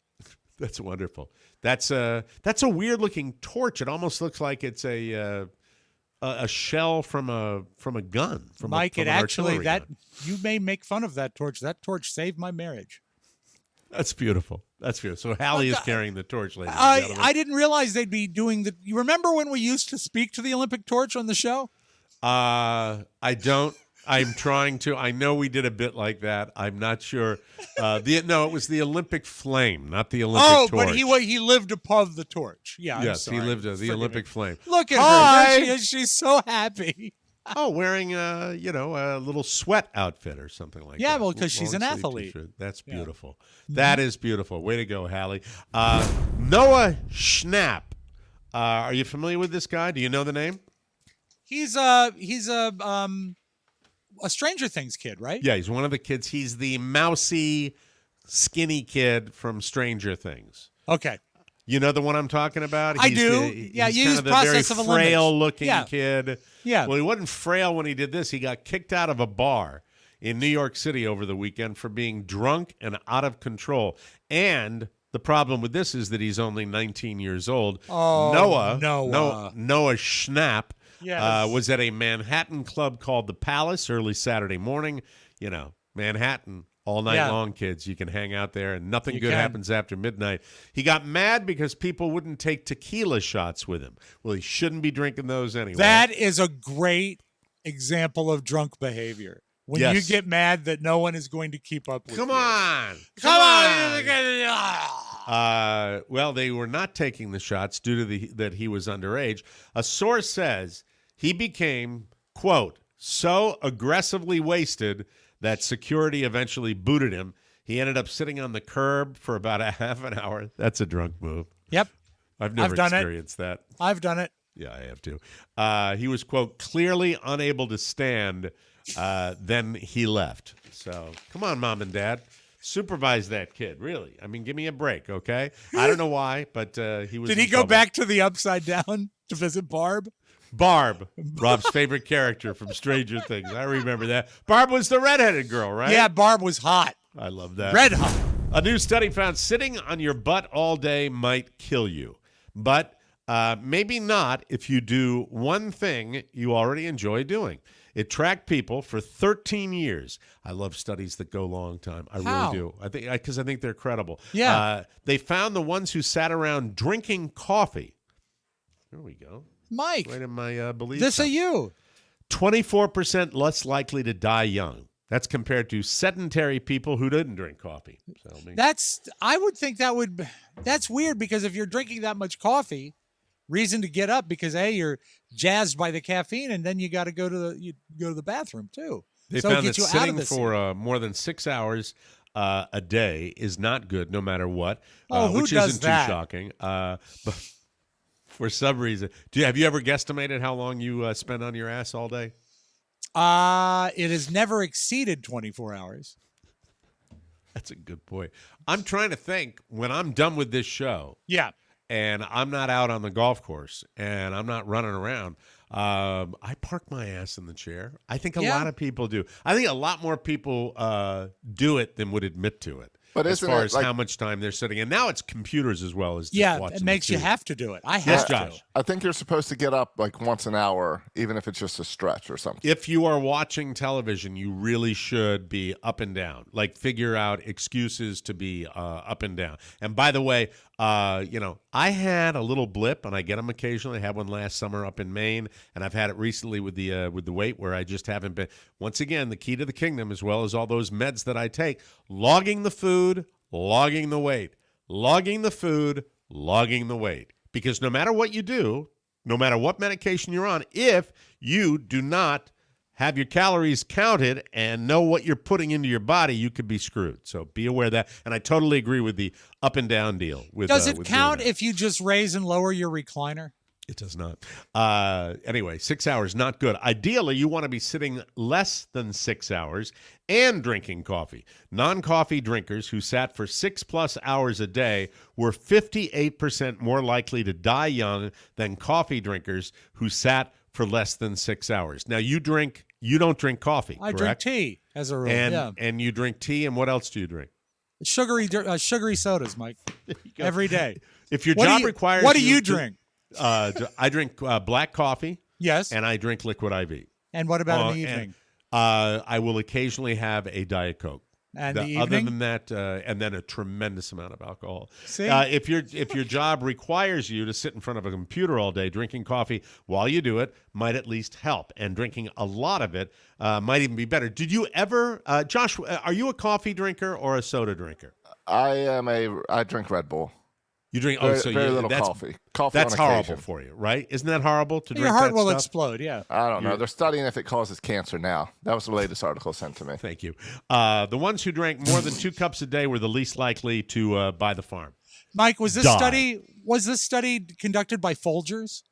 That's wonderful. That's a weird looking torch. It almost looks like it's a shell from a gun. Mike, it actually you may make fun of that torch. That torch saved my marriage. That's beautiful. That's beautiful. So Halle is carrying the torch, ladies and gentlemen. I didn't realize they'd be doing the. You remember when we used to speak to the Olympic torch on the show? I don't. I'm trying to. I know we did a bit like that. I'm not sure. It was the Olympic flame, not the Olympic torch. Oh, but he lived above the torch. Yeah, yes, he lived the Olympic flame. Look at her. There she is. She's so happy. Oh, wearing a little sweat outfit or something like that. Yeah, well, because she's an athlete. T-shirt. That's beautiful. Yeah. That is beautiful. Way to go, Halle. Noah Schnapp. Are you familiar with this guy? Do you know the name? He's a Stranger Things kid, right? Yeah, he's one of the kids. He's the mousy, skinny kid from Stranger Things. Okay. You know the one I'm talking about? I do. He's use kind of Process the of very Elimination. frail-looking kid. Yeah. Well, he wasn't frail when he did this. He got kicked out of a bar in New York City over the weekend for being drunk and out of control. And the problem with this is that he's only 19 years old. Oh, Noah Schnapp. Yes. Was at a Manhattan club called The Palace early Saturday morning. You know, Manhattan, all night long, kids. You can hang out there, and nothing good happens after midnight. He got mad because people wouldn't take tequila shots with him. Well, he shouldn't be drinking those anyway. That is a great example of drunk behavior. When you get mad that no one is going to keep up with you. Come on. Well, they were not taking the shots due to that he was underage. A source says he became, quote, so aggressively wasted that security eventually booted him. He ended up sitting on the curb for about a half an hour. That's a drunk move. Yep. I've never experienced that. I've done it. Yeah, I have too. He was, quote, clearly unable to stand. Then he left. So come on, Mom and Dad. Supervise that kid, really. I mean, give me a break, okay? I don't know why, but he was. Did he go back to the Upside Down to visit Barb? Barb, Rob's favorite character from Stranger Things. I remember that. Barb was the redheaded girl, right? Yeah, Barb was hot. I love that. Red hot. A new study found sitting on your butt all day might kill you, but maybe not if you do one thing you already enjoy doing. It tracked people for 13 years. I love studies that go a long time. I really do. I think because I think they're credible. Yeah. They found the ones who sat around drinking coffee. There we go. Mike. Right in my belief. This are you. 24% less likely to die young. That's compared to sedentary people who didn't drink coffee. So, I would think that's weird because if you're drinking that much coffee, reason to get up because you're jazzed by the caffeine and then you got to go to the bathroom too. They So it found that gets you out sitting of the for more than 6 hours a day is not good, no matter what. Oh, who which does isn't that? too shocking. But for some reason, have you ever guesstimated how long you spend on your ass all day? It has never exceeded 24 hours. That's a good point. I'm trying to think when I'm done with this show. Yeah. And I'm not out on the golf course and I'm not running around. I park my ass in the chair. I think a lot of people do. I think a lot more people do it than would admit to it. But as isn't far it as like- how much time they're sitting, and now it's computers as well as just Yeah, watching it makes the you tube. have to do it. I have Yes, to. Josh. I think you're supposed to get up like once an hour, even if it's just a stretch or something. If you are watching television, you really should be up and down. Like figure out excuses to be up and down. And by the way, I had a little blip, and I get them occasionally. I had one last summer up in Maine, and I've had it recently with the weight where I just haven't been. Once again, the key to the kingdom, as well as all those meds that I take, logging the food, logging the weight, logging the food, logging the weight. Because no matter what you do, no matter what medication you're on, if you do not have your calories counted and know what you're putting into your body, you could be screwed. So be aware of that. And I totally agree with the up and down deal. Does it with count doing that. if you just raise and lower your recliner? It does not. Anyway, 6 hours, not good. Ideally, you want to be sitting less than 6 hours and drinking coffee. Non-coffee drinkers who sat for 6+ hours a day were 58% more likely to die young than coffee drinkers who sat for less than 6 hours. Now, you don't drink coffee, I drink correct? tea as a rule. And you drink tea, and what else do you drink? Sugary sodas, Mike. Every day. If your What do job you- requires What do you you to- drink? I drink black coffee, Yes. and I drink liquid IV. And what about in the and, evening? I will occasionally have a Diet Coke. And the Other evening? than that, and then a tremendous amount of alcohol. See? If your job requires you to sit in front of a computer all day, drinking coffee while you do it might at least help. And drinking a lot of it might even be better. Did you ever, Josh? Are you a coffee drinker or a soda drinker? I drink Red Bull. You drink Very little coffee. Coffee That's on horrible occasion. for you, right? Isn't that horrible to drink Your heart that will stuff? explode, yeah. I don't know. They're studying if it causes cancer now. That was the latest article sent to me. Thank you. The ones who drank more than 2 cups a day were the least likely to buy the farm. Mike, was this Die. study conducted by Folgers?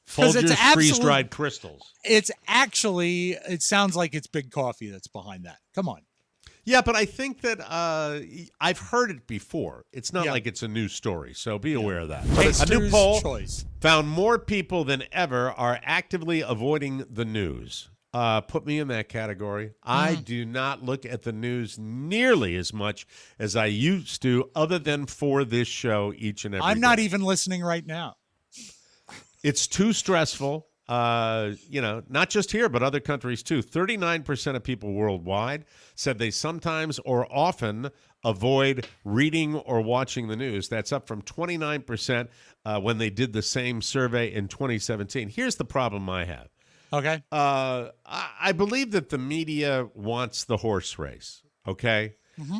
'Cause it's Folgers absolute- freeze-dried crystals. It sounds like it's Big Coffee that's behind that. Come on. Yeah, but I think that I've heard it before. It's not Yeah. like it's a new story, so be aware of that. A Taster's new poll choice. found more people than ever are actively avoiding the news. Put me in that category. I do not look at the news nearly as much as I used to, other than for this show each and every I'm not day. even listening right now. It's too stressful. Not just here, but other countries too. 39% of people worldwide said they sometimes or often avoid reading or watching the news. That's up from 29% when they did the same survey in 2017. Here's the problem I have. Okay. I believe that the media wants the horse race, okay?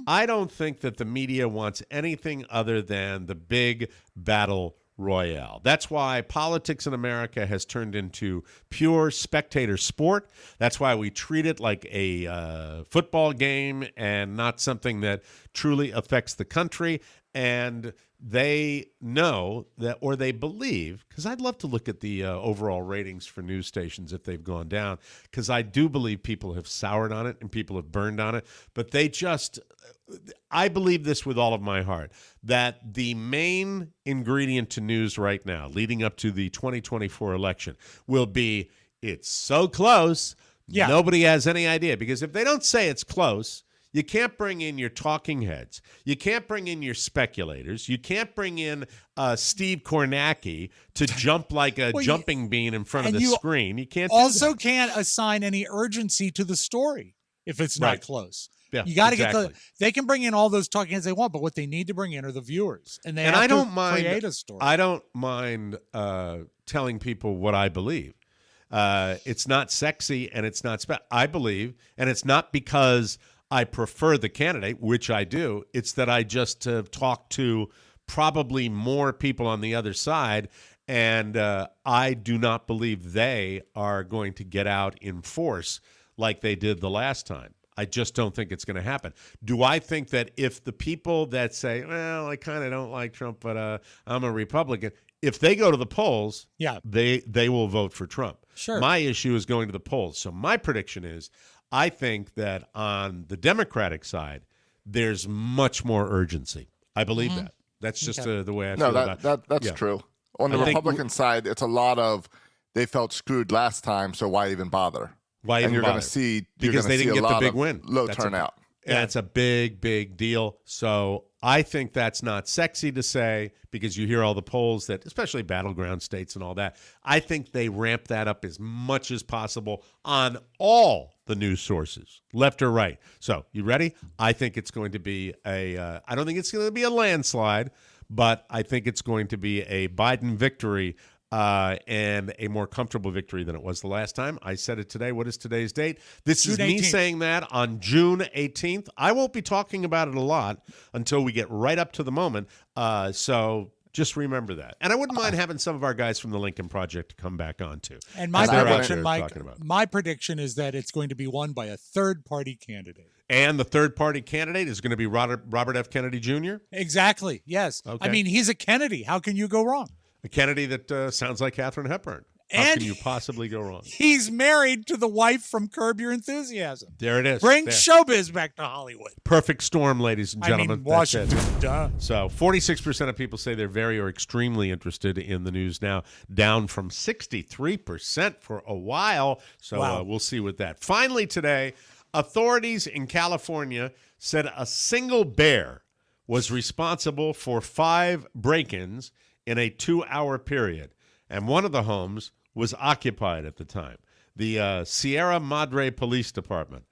I don't think that the media wants anything other than the big battle royale. That's why politics in America has turned into pure spectator sport. That's why we treat it like a football game and not something that truly affects the country. And they know that, or they believe, because I'd love to look at the overall ratings for news stations if they've gone down, because I do believe people have soured on it and people have burned on it. But I believe this with all of my heart, that the main ingredient to news right now, leading up to the 2024 election, will be it's so close, Yeah. nobody has any idea. Because if they don't say it's close, you can't bring in your talking heads. You can't bring in your speculators. You can't bring in Steve Kornacki to jump like a Well, jumping bean in front of and the you screen. You can't do Also that. can't assign any urgency to the story if it's not Right. close. Yeah, You got to exactly. get they can bring in all those talking heads they want, but what they need to bring in are the viewers. And they And have I to don't mind create a story. I don't mind telling people what I believe. It's not sexy and it's not I believe, and it's not because I prefer the candidate, which I do. It's that I just have talked to probably more people on the other side, and I do not believe they are going to get out in force like they did the last time. I just don't think it's going to happen. Do I think that if the people that say, well, I kind of don't like Trump, but I'm a Republican, if they go to the polls, Yeah. they will vote for Trump. Sure. My issue is going to the polls. So my prediction is I think that on the Democratic side, there's much more urgency. I believe that. That's just Okay. the way I No, feel about it. that's Yeah. true. On the I think- Republican side, it's a lot of they felt screwed last time, so why even bother? Why And even you're going bother? to see Because they didn't a get the lot big of win. low That's a- turnout. That's a big, big deal. So I think that's not sexy to say because you hear all the polls that, especially battleground states and all that, I think they ramp that up as much as possible on all the news sources, left or right. So you ready? I think it's going to be I don't think it's going to be a landslide, but I think it's going to be a Biden victory and a more comfortable victory than it was the last time. I said it today. What is today's date? This is June me 18th. saying that on June 18th. I won't be talking about it a lot until we get right up to the moment. So just remember that. And I wouldn't mind having some of our guys from the Lincoln Project to come back on too. And my And I prediction, there Mike, talking about. my prediction is that it's going to be won by a third-party candidate. And the third-party candidate is going to be Robert F. Kennedy Jr., Exactly. Yes. Okay. I mean, he's a Kennedy. How can you go wrong? a Kennedy that sounds like Katharine Hepburn. How And can you possibly go wrong? He's married to the wife from Curb Your Enthusiasm. There it is. Bring There. showbiz back to Hollywood. Perfect storm, ladies and I gentlemen. mean, That's it. Washington. Duh. So 46% of people say they're very or extremely interested in the news now, down from 63% for a while. So Wow. we'll see with that. Finally today, authorities in California said a single bear was responsible for 5 break-ins in a 2-hour period. And one of the homes was occupied at the time. The Sierra Madre Police Department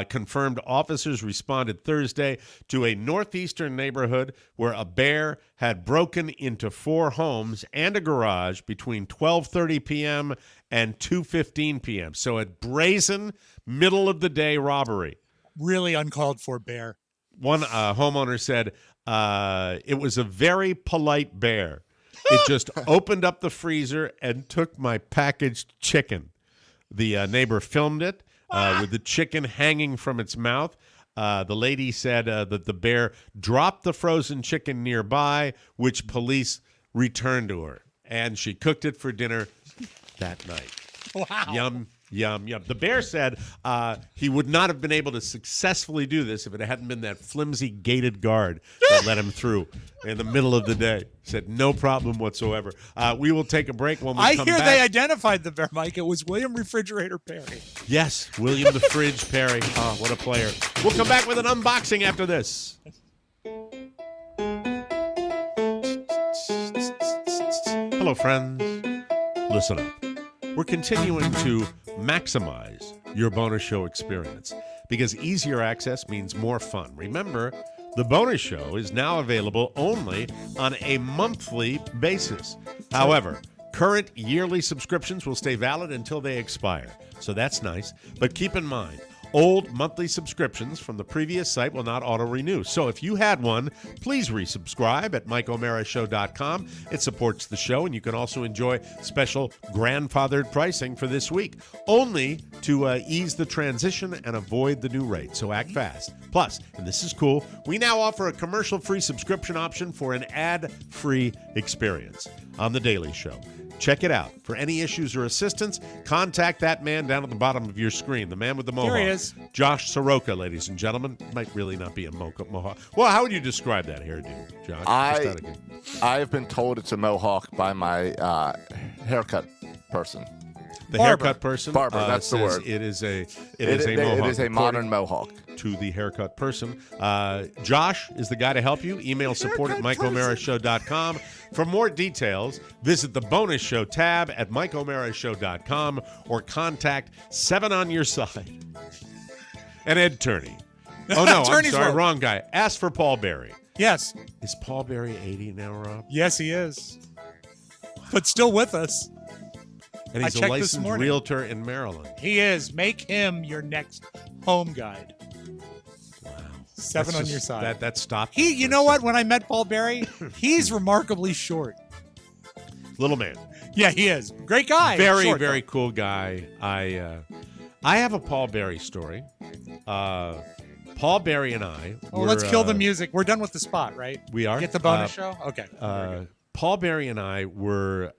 confirmed officers responded Thursday to a northeastern neighborhood where a bear had broken into 4 homes and a garage between 12:30 p.m. and 2:15 p.m. So a brazen middle-of-the-day robbery. Really uncalled for bear. One homeowner said it was a very polite bear. It just opened up the freezer and took my packaged chicken. The neighbor filmed it with the chicken hanging from its mouth. The lady said that the bear dropped the frozen chicken nearby, which police returned to her. And she cooked it for dinner that night. Wow. Yum, yum, yum. The bear said he would not have been able to successfully do this if it hadn't been that flimsy gated guard that let him through in the middle of the day. Said no problem whatsoever. We will take a break when we I come hear back. they identified the bear, Mike. It was William Refrigerator Perry. Yes, William the Fridge Perry. Oh, what a player. We'll come back with an unboxing after this. Hello, friends. Listen up. We're continuing to maximize your bonus show experience because easier access means more fun. Remember, the bonus show is now available only on a monthly basis. However, current yearly subscriptions will stay valid until they expire. So that's nice. But keep in mind, old monthly subscriptions from the previous site will not auto-renew. So if you had one, please resubscribe at MikeO'MaraShow.com. It supports the show, and you can also enjoy special grandfathered pricing for this week, only to ease the transition and avoid the new rate. So act fast. Plus, and this is cool, we now offer a commercial-free subscription option for an ad-free experience on The Daily Show. Check it out. For any issues or assistance, contact that man down at the bottom of your screen, the man with the mohawk. There he is. Josh Soroka, ladies and gentlemen. Might really not be a mohawk. Well, how would you describe that hairdo, Josh? Just out of curiosity. I've been told it's a mohawk by my haircut person. The Barber. haircut person. Barber, that's the says word. It is a mohawk. It is a according modern mohawk. to the haircut person. Josh is the guy to help you. Email support at MikeO'MaraShow.com. For more details, visit the bonus show tab at MikeO'MaraShow.com or contact 7 on your side. And Ed Turney. Oh, no, I'm Turney's sorry, wrong. wrong guy. Ask for Paul Berry. Yes. Is Paul Berry 80 now, Rob? Yes, he is. But still with us. And he's I a checked this licensed morning. realtor in Maryland. He is. Make him your next home guide. Wow. 7 That's on just- your side. That stopped. He, me you for a know what? second. When I met Paul Berry, he's remarkably short. Little man. Yeah, he is. Great guy. Very, Short, very though. cool guy. I have a Paul Berry story. Paul Berry and I. Let's kill the music. We're done with the spot, right? We are. Get the bonus show? Okay. Paul Berry and I were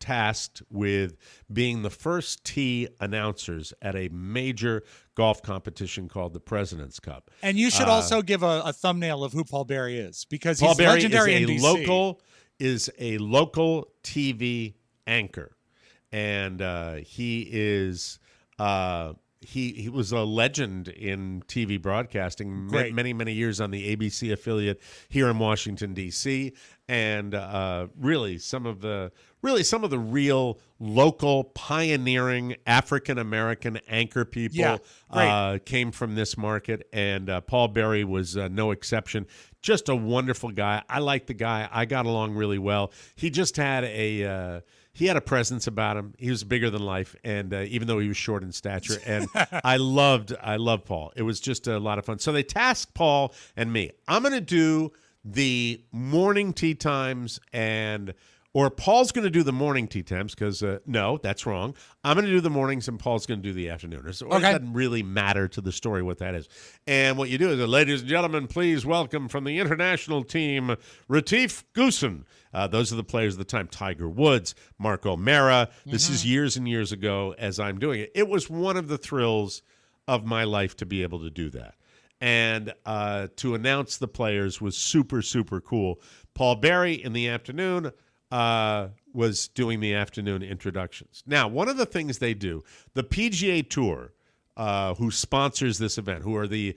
tasked with being the first tee announcers at a major golf competition called the President's Cup. And you should also give a thumbnail of who Paul Berry is, because he's Paul Berry legendary in DC. is a local TV anchor, and he is he was a legend in TV broadcasting, many years on the ABC affiliate here in Washington D.C. And really some of the real local pioneering African American anchor people came from this market, and Paul Berry was no exception. Just a wonderful guy. I like the guy. I got along really well. He just had a presence about him. He was bigger than life, and even though he was short in stature, and I loved Paul. It was just a lot of fun. So they tasked Paul and me. I'm going to do the morning tee times, or Paul's going to do the morning tee times, because no, that's wrong. I'm going to do the mornings, and Paul's going to do the afternooners. It doesn't really matter to the story what that is. And what you do is, ladies and gentlemen, please welcome from the international team, Retief Goosen. Those are the players of the time. Tiger Woods, Mark O'Mara. This is years and years ago as I'm doing it. It was one of the thrills of my life to be able to do that. And to announce the players was super, super cool. Paul Berry in the afternoon was doing the afternoon introductions. Now, one of the things they do, the PGA Tour, who sponsors this event, who are the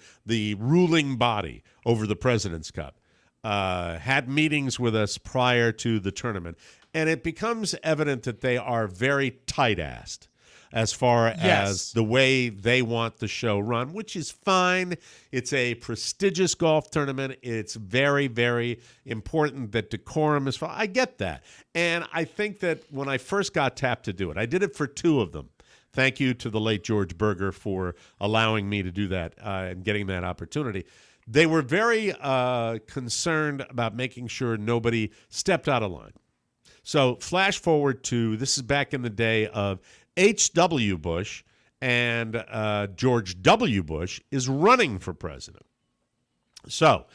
ruling body over the President's Cup, had meetings with us prior to the tournament, and it becomes evident that they are very tight-assed as far as the way they want the show run, which is fine. It's a prestigious golf tournament. It's very, very important that decorum is fine. I get that. And I think that when I first got tapped to do it, I did it for two of them. Thank you to the late George Berger for allowing me to do that and getting that opportunity. They were very concerned about making sure nobody stepped out of line. So flash forward to, this is back in the day of H.W. Bush, and George W. Bush is running for president. So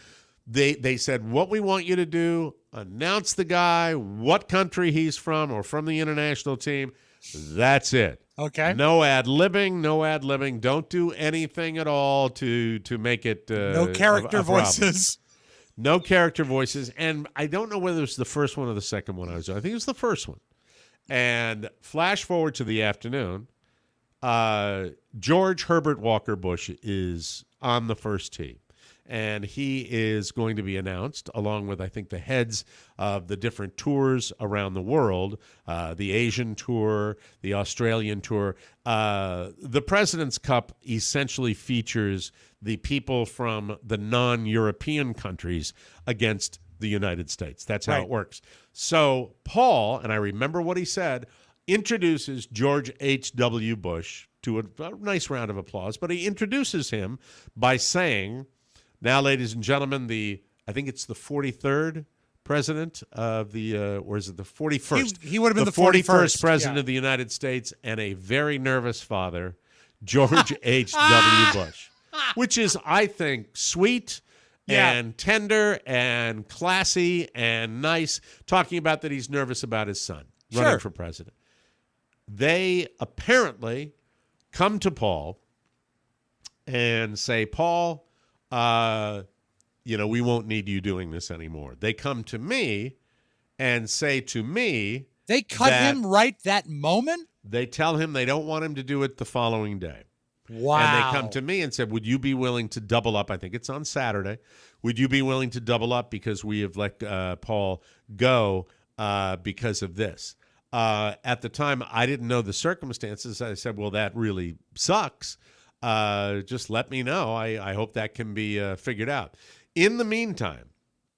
they said, what we want you to do, announce the guy, what country he's from, or from the international team. That's it. Okay. No ad-libbing. Don't do anything at all to make it no character voices. No character voices. And I don't know whether it's the first one or the second one I was doing. I think it was the first one. And flash forward to the afternoon, George Herbert Walker Bush is on the first tee. And he is going to be announced along with, I think, the heads of the different tours around the world, the Asian tour, the Australian tour. The President's Cup essentially features the people from the non-European countries against the United States. That's how it works. So Paul, and I remember what he said, introduces George H.W. Bush to a nice round of applause, but he introduces him by saying, now, ladies and gentlemen, I think it's the 43rd president of the, or is it the 41st? He would have been the 41st president of the United States, and a very nervous father, George H.W. Bush, which is, I think, sweet and tender and classy and nice, talking about that he's nervous about his son running for president. They apparently come to Paul and say, Paul, we won't need you doing this anymore. They come to me and say to me, they cut him right that moment? They tell him they don't want him to do it the following day. Wow. And they come to me and said, would you be willing to double up? I think it's on Saturday. Would you be willing to double up because we have let Paul go because of this? At the time, I didn't know the circumstances. I said, well, that really sucks. Just let me know. I hope that can be figured out. In the meantime,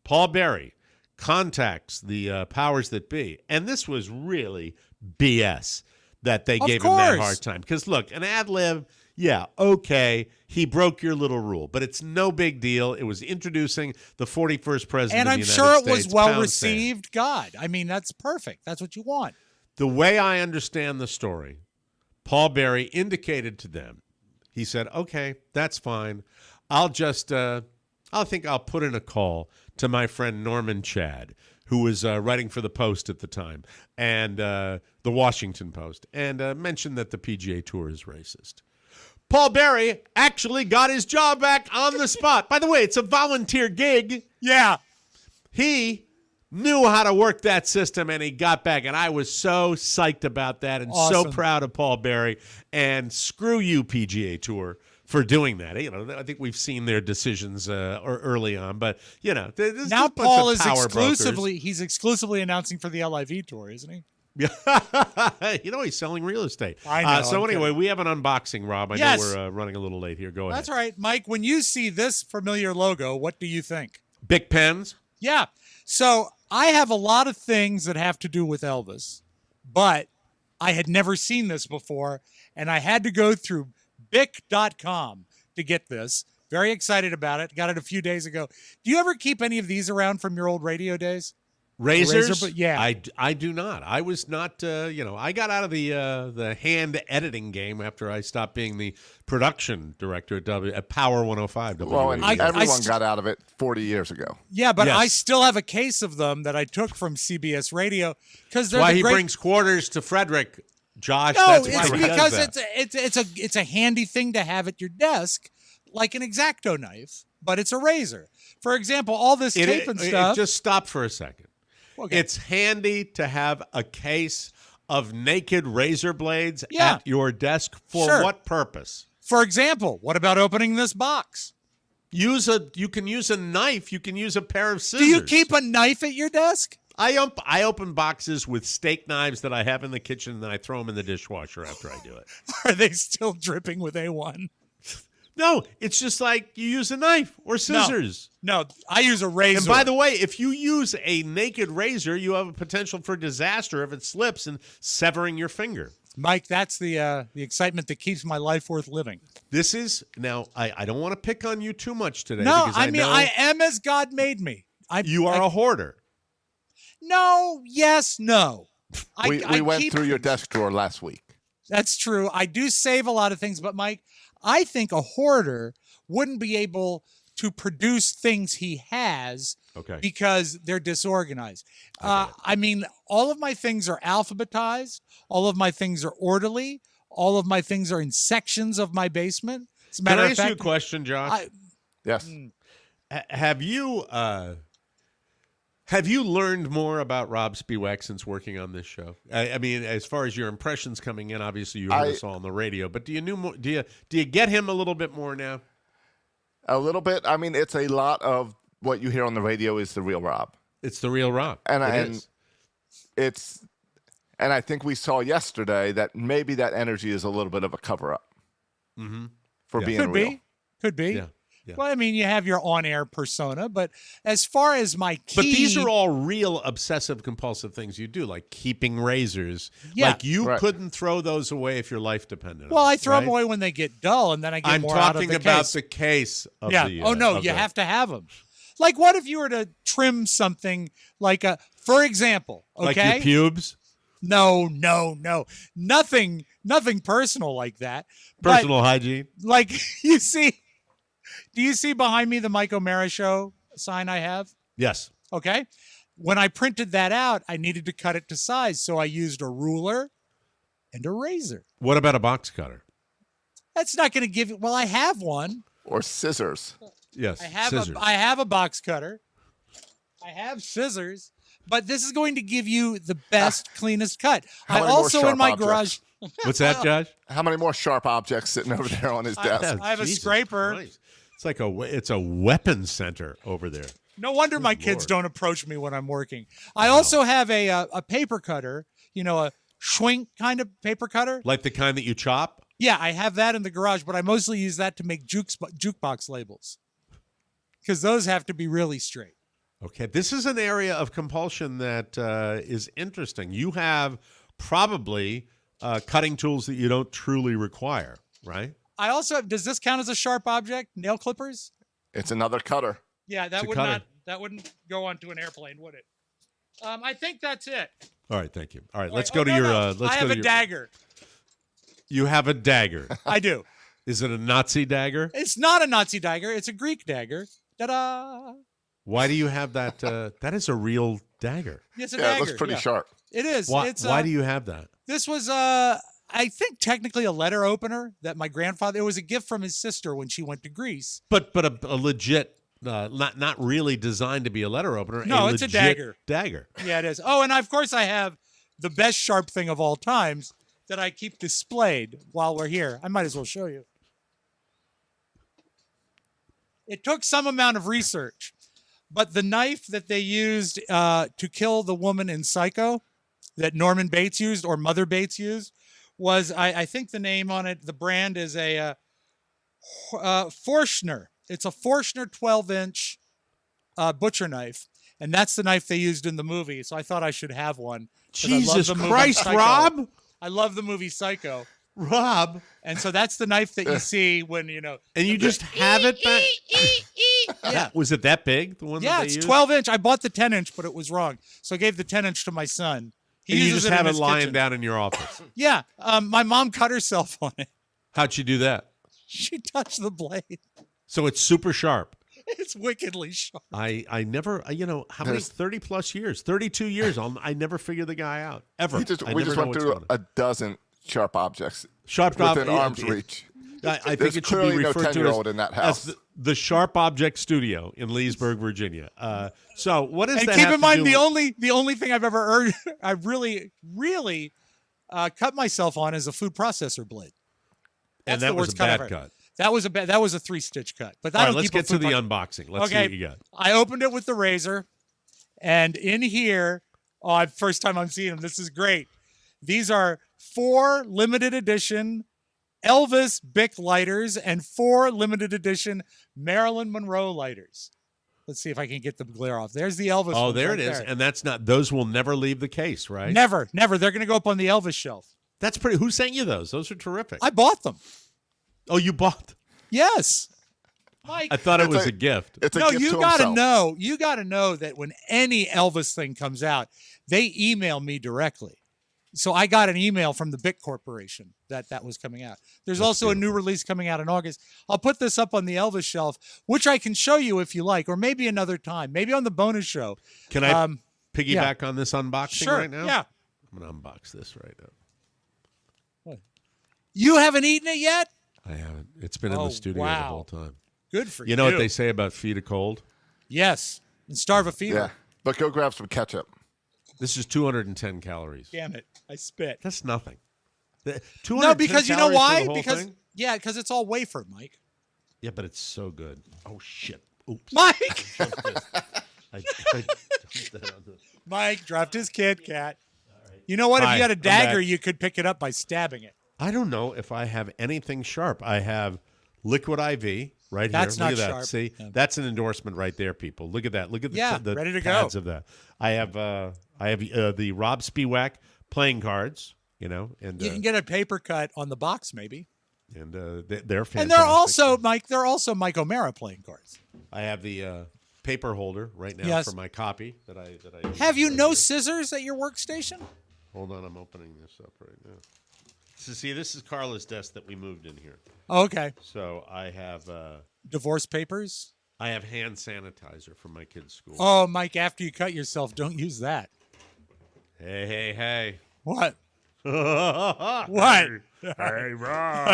Paul Berry contacts the powers that be. And this was really BS that they gave him that hard time. Because, look, an ad lib, yeah, okay, he broke your little rule. But it's no big deal. It was introducing the 41st president of the United States. And I'm sure it was well received. God, I mean, that's perfect. That's what you want. The way I understand the story, Paul Berry indicated to them, he said, okay, that's fine. I'll just, I think I'll put in a call to my friend Norman Chad, who was writing for the Post at the time, and the Washington Post, and mentioned that the PGA Tour is racist. Paul Berry actually got his job back on the spot. By the way, it's a volunteer gig. Yeah. He knew how to work that system, and he got back. And I was so psyched about that and so Awesome. proud of Paul Berry. And screw you, PGA Tour, for doing that. You know, I think we've seen their decisions early on, but you know, there's Now a bunch Paul of is power he's exclusively announcing for the LIV tour, isn't he? brokers. You know, he's selling real estate. I know, So I'm anyway, kidding. we have an unboxing, Rob. I Yes. know we're running a little late here. Go ahead. That's right. Mike, when you see this familiar logo, what do you think? Bic pens. Yeah. So I have a lot of things that have to do with Elvis, but I had never seen this before, and I had to go through Bic.com to get this. Very excited about it. Got it a few days ago. Do you ever keep any of these around from your old radio days? Razors? Razor, but yeah. I do not. I was not, I got out of the hand editing game after I stopped being the production director at Power 105. Well, and WRAD. everyone got out of it 40 years ago. Yeah, but Yes. I still have a case of them that I took from CBS Radio because they're That's why the he great. brings quarters to Frederick. Josh, No, that's it's why he does because that. it's a handy thing to have at your desk, like an X-Acto knife, but it's a razor. For example, all this tape and stuff. Just stop for a second. Okay. It's handy to have a case of naked razor blades Yeah. at your desk. For Sure. what purpose? For example, what about opening this box? You can use a knife. You can use a pair of scissors. Do you keep a knife at your desk? I open boxes with steak knives that I have in the kitchen, and then I throw them in the dishwasher after I do it. Are they still dripping with A1? No, it's just like you use a knife or scissors. No, I use a razor. And by the way, if you use a naked razor, you have a potential for disaster if it slips and severing your finger. Mike, that's the excitement that keeps my life worth living. This is now. I don't want to pick on you too much today. No, because I mean know I am as God made me. you are a hoarder. No, yes, no. We went keep- through your desk drawer last week. That's true. I do save a lot of things, but Mike, I think a hoarder wouldn't be able to produce things he has Okay. because they're disorganized. I mean, all of my things are alphabetized. All of my things are orderly. All of my things are in sections of my basement. As a Can matter I of ask fact, you a question, Josh? Yes. Have you learned more about Rob Spiewak since working on this show? I mean, as far as your impressions coming in, obviously you heard us all on the radio, but do you get him a little bit more now? A little bit. I mean, it's a lot of what you hear on the radio is the real Rob. It's the real Rob. And It is. And I think we saw yesterday that maybe that energy is a little bit of a cover-up for Yeah. being could real. be. Could be. Yeah. Yeah. Well, I mean, you have your on-air persona, but as far as my key, But these are all real obsessive compulsive things you do, like keeping razors. Yeah. Like you Right. couldn't throw those away if your life depended on it. well, I throw right? them away when they get dull, and then I get I'm more out of talking the about case. the case of Yeah. the Oh no, of you the- have to have them. Like, what if you were to trim something like for example, like okay? your pubes. No, nothing personal like that. But, Personal hygiene. like you see, do you see behind me the Mike O'Mara Show sign I have? Yes. Okay. When I printed that out, I needed to cut it to size, so I used a ruler and a razor. What about a box cutter? That's not going to give you. Well, I have one. Or scissors. Yes. I have scissors. I have a box cutter. I have scissors, but this is going to give you the best, cleanest cut. How I many more also in sharp my objects? garage. What's that, Josh? How many more sharp objects sitting over there on his desk? I have a Jesus scraper. Christ. It's like it's a weapon center over there. No wonder my kids Lord. don't approach me when I'm working. I also have a paper cutter, a Schwink kind of paper cutter. Like the kind that you chop? Yeah, I have that in the garage, but I mostly use that to make jukebox labels because those have to be really straight. Okay. This is an area of compulsion that is interesting. You have probably cutting tools that you don't truly require, right? I also have, does this count as a sharp object? Nail clippers? It's another cutter. Yeah, It's a cutter. that wouldn't go onto an airplane, would it? I think that's it. All right. Thank you. All right. Wait, Let's oh, go to no, your. no. Let's I go have to a your, dagger. You have a dagger. I do. Is it a Nazi dagger? It's not a Nazi dagger. It's a Greek dagger. Ta-da! Why do you have that? That is a real dagger. It's a Yeah, dagger. it looks pretty sharp. It is. Why, It's, why do you have that? This was, I think, technically a letter opener that my grandfather. It was a gift from his sister when she went to Greece. But a legit, not really designed to be a letter opener. No, it's a legit dagger. Dagger. Yeah, it is. Oh, and of course, I have the best sharp thing of all times that I keep displayed while we're here. I might as well show you. It took some amount of research, but the knife that they used to kill the woman in Psycho, that Norman Bates used or Mother Bates used, was I think the name on it, the brand is a Forstner. It's a Forstner 12-inch butcher knife, and that's the knife they used in the movie. So I thought I should have one. 'Cause I love Jesus the movie Christ, Psycho. Rob! I love the movie Psycho. Rob. And so that's the knife that you see when, And you just have it back? Yeah. Was it that big? The one Yeah, that they it's used? 12-inch. I bought the 10-inch, but it was wrong. So I gave the 10-inch to my son. He And you uses just it have in it his lying kitchen. down in your office. Yeah. My mom cut herself on it. How'd you do that? She touched the blade. So it's super sharp. It's wickedly sharp. I never, how many, 30 plus years, 32 years, I never figured the guy out, ever. We I just never went know what's through going on. a dozen sharp objects Sharp within ob- arm's yeah, reach. I think There's it should be clearly no referred to 10-year-old in that house. as the Sharp Object Studio in Leesburg, Virginia. So what does And that keep have in to mind, do the only thing I've ever earned, I've really cut myself on is a food processor blade. and That's the that was a worst cut bad ever. cut. That was a 3-stitch cut. But All that'll right, let's keep a get to food the pro- unboxing. Let's see Okay. what you got. I opened it with the razor, and in here, first time I'm seeing them. This is great. These are 4 limited edition Elvis Bic lighters and 4 limited edition Marilyn Monroe lighters. Let's see if I can get the glare off. There's the Elvis. Oh, ones there right it is. there. And that's not, those will never leave the case, right? Never. They're going to go up on the Elvis shelf. That's pretty, who sent you those? Those are terrific. I bought them. Oh, you bought? Yes. Mike. I thought it It's was a- a gift. It's a No, gift you to gotta himself. know. You gotta know that when any Elvis thing comes out, they email me directly. So I got an email from the Bic Corporation that was coming out. There's also a new release coming out in August. I'll put this up on the Elvis shelf, which I can show you if you like, or maybe another time, maybe on the bonus show. Can I Um, piggyback on this unboxing Sure. right now? Yeah. I'm going to unbox this right now. You haven't eaten it yet? I haven't. It's been in Oh, the studio the wow. whole time. Good for you. You know what they say about feet of cold? Yes. And starve a fever. Yeah, but go grab some ketchup. This is 210 calories. Damn it. I spit. That's nothing. No, 210 because you know calories for why? the whole Because thing? because it's all wafer, Mike. Yeah, but it's so good. Oh shit! Oops. Mike. I dumped that on the- Mike dropped his Kit Kat. You know what? If Hi, you had a I'm dagger, back. you could pick it up by stabbing it. I don't know if I have anything sharp. I have Liquid IV right That's here. Look not at that. sharp. See, Yeah. that's an endorsement right there, people. Look at that. Look at the, Yeah, the ready to go. pads of that. I have the Rob Spiewak playing cards. And You can get a paper cut on the box, maybe. they're fantastic. And they're also Mike O'Mara playing cards. I have the paper holder right now Yes. for my copy that I Have you right no here. scissors at your workstation? Hold on, I'm opening this up right now. So see, this is Carla's desk that we moved in here. Oh, okay. So I have Divorce papers? hand sanitizer from my kids' school. Oh, Mike, after you cut yourself, don't use that. Hey. What? What? What? Hey, Rob.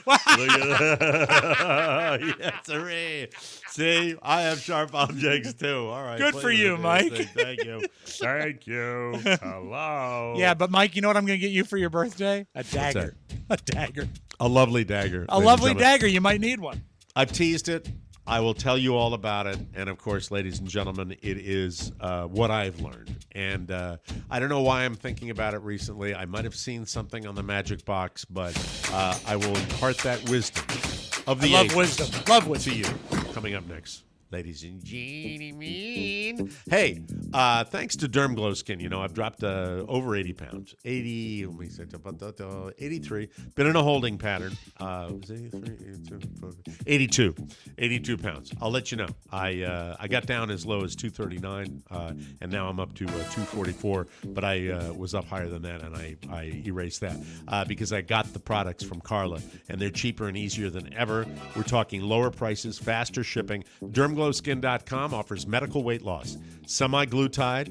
Look at that. Yes, sirree. See, I have sharp objects too. All right. Good play for with you, it. Mike. Thank you. Thank you. Hello. Yeah, but Mike, you know what I'm going to get you for your birthday? A dagger. A dagger. A lovely dagger. A ladies lovely and gentlemen. dagger. You might need one. I've teased it. I will tell you all about it. And of course, ladies and gentlemen, it is what I've learned. And I don't know why I'm thinking about it recently. I might have seen something on the magic box, but I will impart that wisdom of the Love ages wisdom. Love to wisdom. you coming up next. ladies and gentlemen. Hey, thanks to Derm Glow Skin, I've dropped over 80 pounds. 80, let me say, 83. Been in a holding pattern. Was it 83? 82 pounds. I'll let you know. I got down as low as 239, and now I'm up to 244, but I was up higher than that, and I erased that because I got the products from Carla, and they're cheaper and easier than ever. We're talking lower prices, faster shipping. DermGlowSkin.com offers medical weight loss, semaglutide,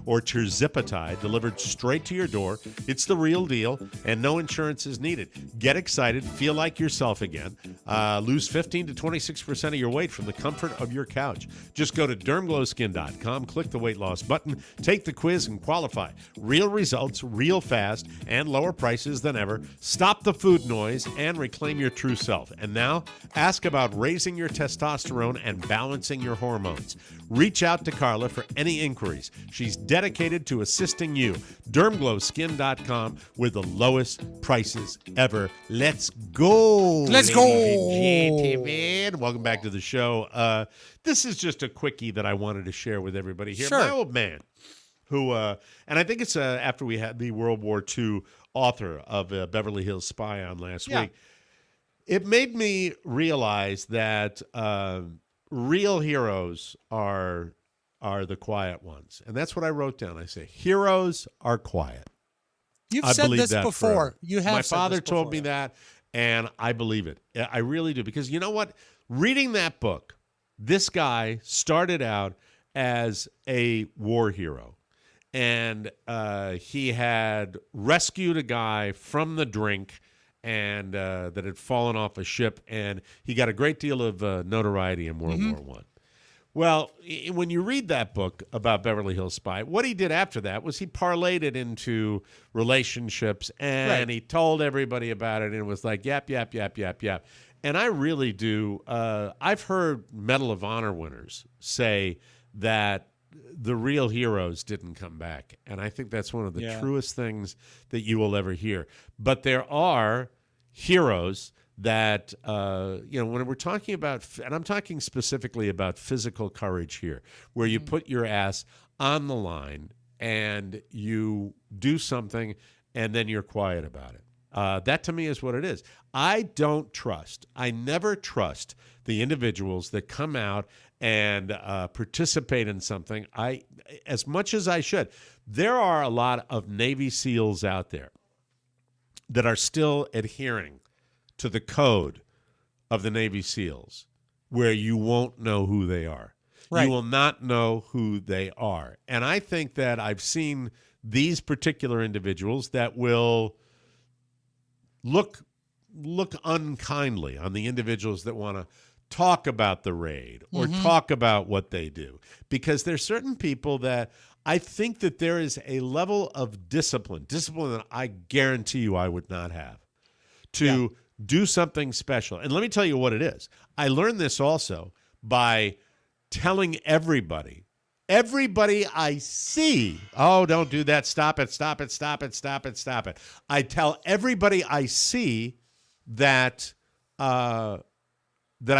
or tirzepatide delivered straight to your door. It's the real deal, and no insurance is needed. Get excited, feel like yourself again. Lose 15 to 26% of your weight from the comfort of your couch. Just go to DermGlowSkin.com, click the weight loss button, take the quiz, and qualify. Real results, real fast, and lower prices than ever. Stop the food noise and reclaim your true self. And now, ask about raising your testosterone and balancing your hormones. Reach out to Carla for any inquiries. She's dedicated to assisting you. DermGlowSkin.com with the lowest prices ever. Let's go. Let's go. Gentlemen. Welcome back to the show. This is just a quickie that I wanted to share with everybody here. Sure. My old man, who, and I think it's after we had the World War II author of Beverly Hills Spy on last week. It made me realize that real heroes are the quiet ones. And that's what I wrote down. I say, heroes are quiet. You've I said believe this that before. forever. You have. My said father this told before. me that, and I believe it. I really do. Because you know what? Reading that book, this guy started out as a war hero. And he had rescued a guy from the drink and that had fallen off a ship, and he got a great deal of notoriety in World War I. Well, when you read that book about Beverly Hills Spy, what he did after that was he parlayed it into relationships, and he told everybody about it, and it was like, yap. And I really do. I've heard Medal of Honor winners say that the real heroes didn't come back. And I think that's one of the truest things that you will ever hear. But there are heroes that, when we're talking about, and I'm talking specifically about physical courage here, where you put your ass on the line and you do something and then you're quiet about it. That to me is what it is. I never trust the individuals that come out and participate in something. As much as I should. There are a lot of Navy SEALs out there that are still adhering to the code of the Navy SEALs, where you won't know who they are. Right. You will not know who they are. And I think that I've seen these particular individuals that will look unkindly on the individuals that want to talk about the raid or talk about what they do. Because there's certain people that I think that there is a level of discipline that I guarantee you I would not have to do something special. And let me tell you what it is. I learned this also by telling everybody I see, oh, don't do that. Stop it. I tell everybody I see that I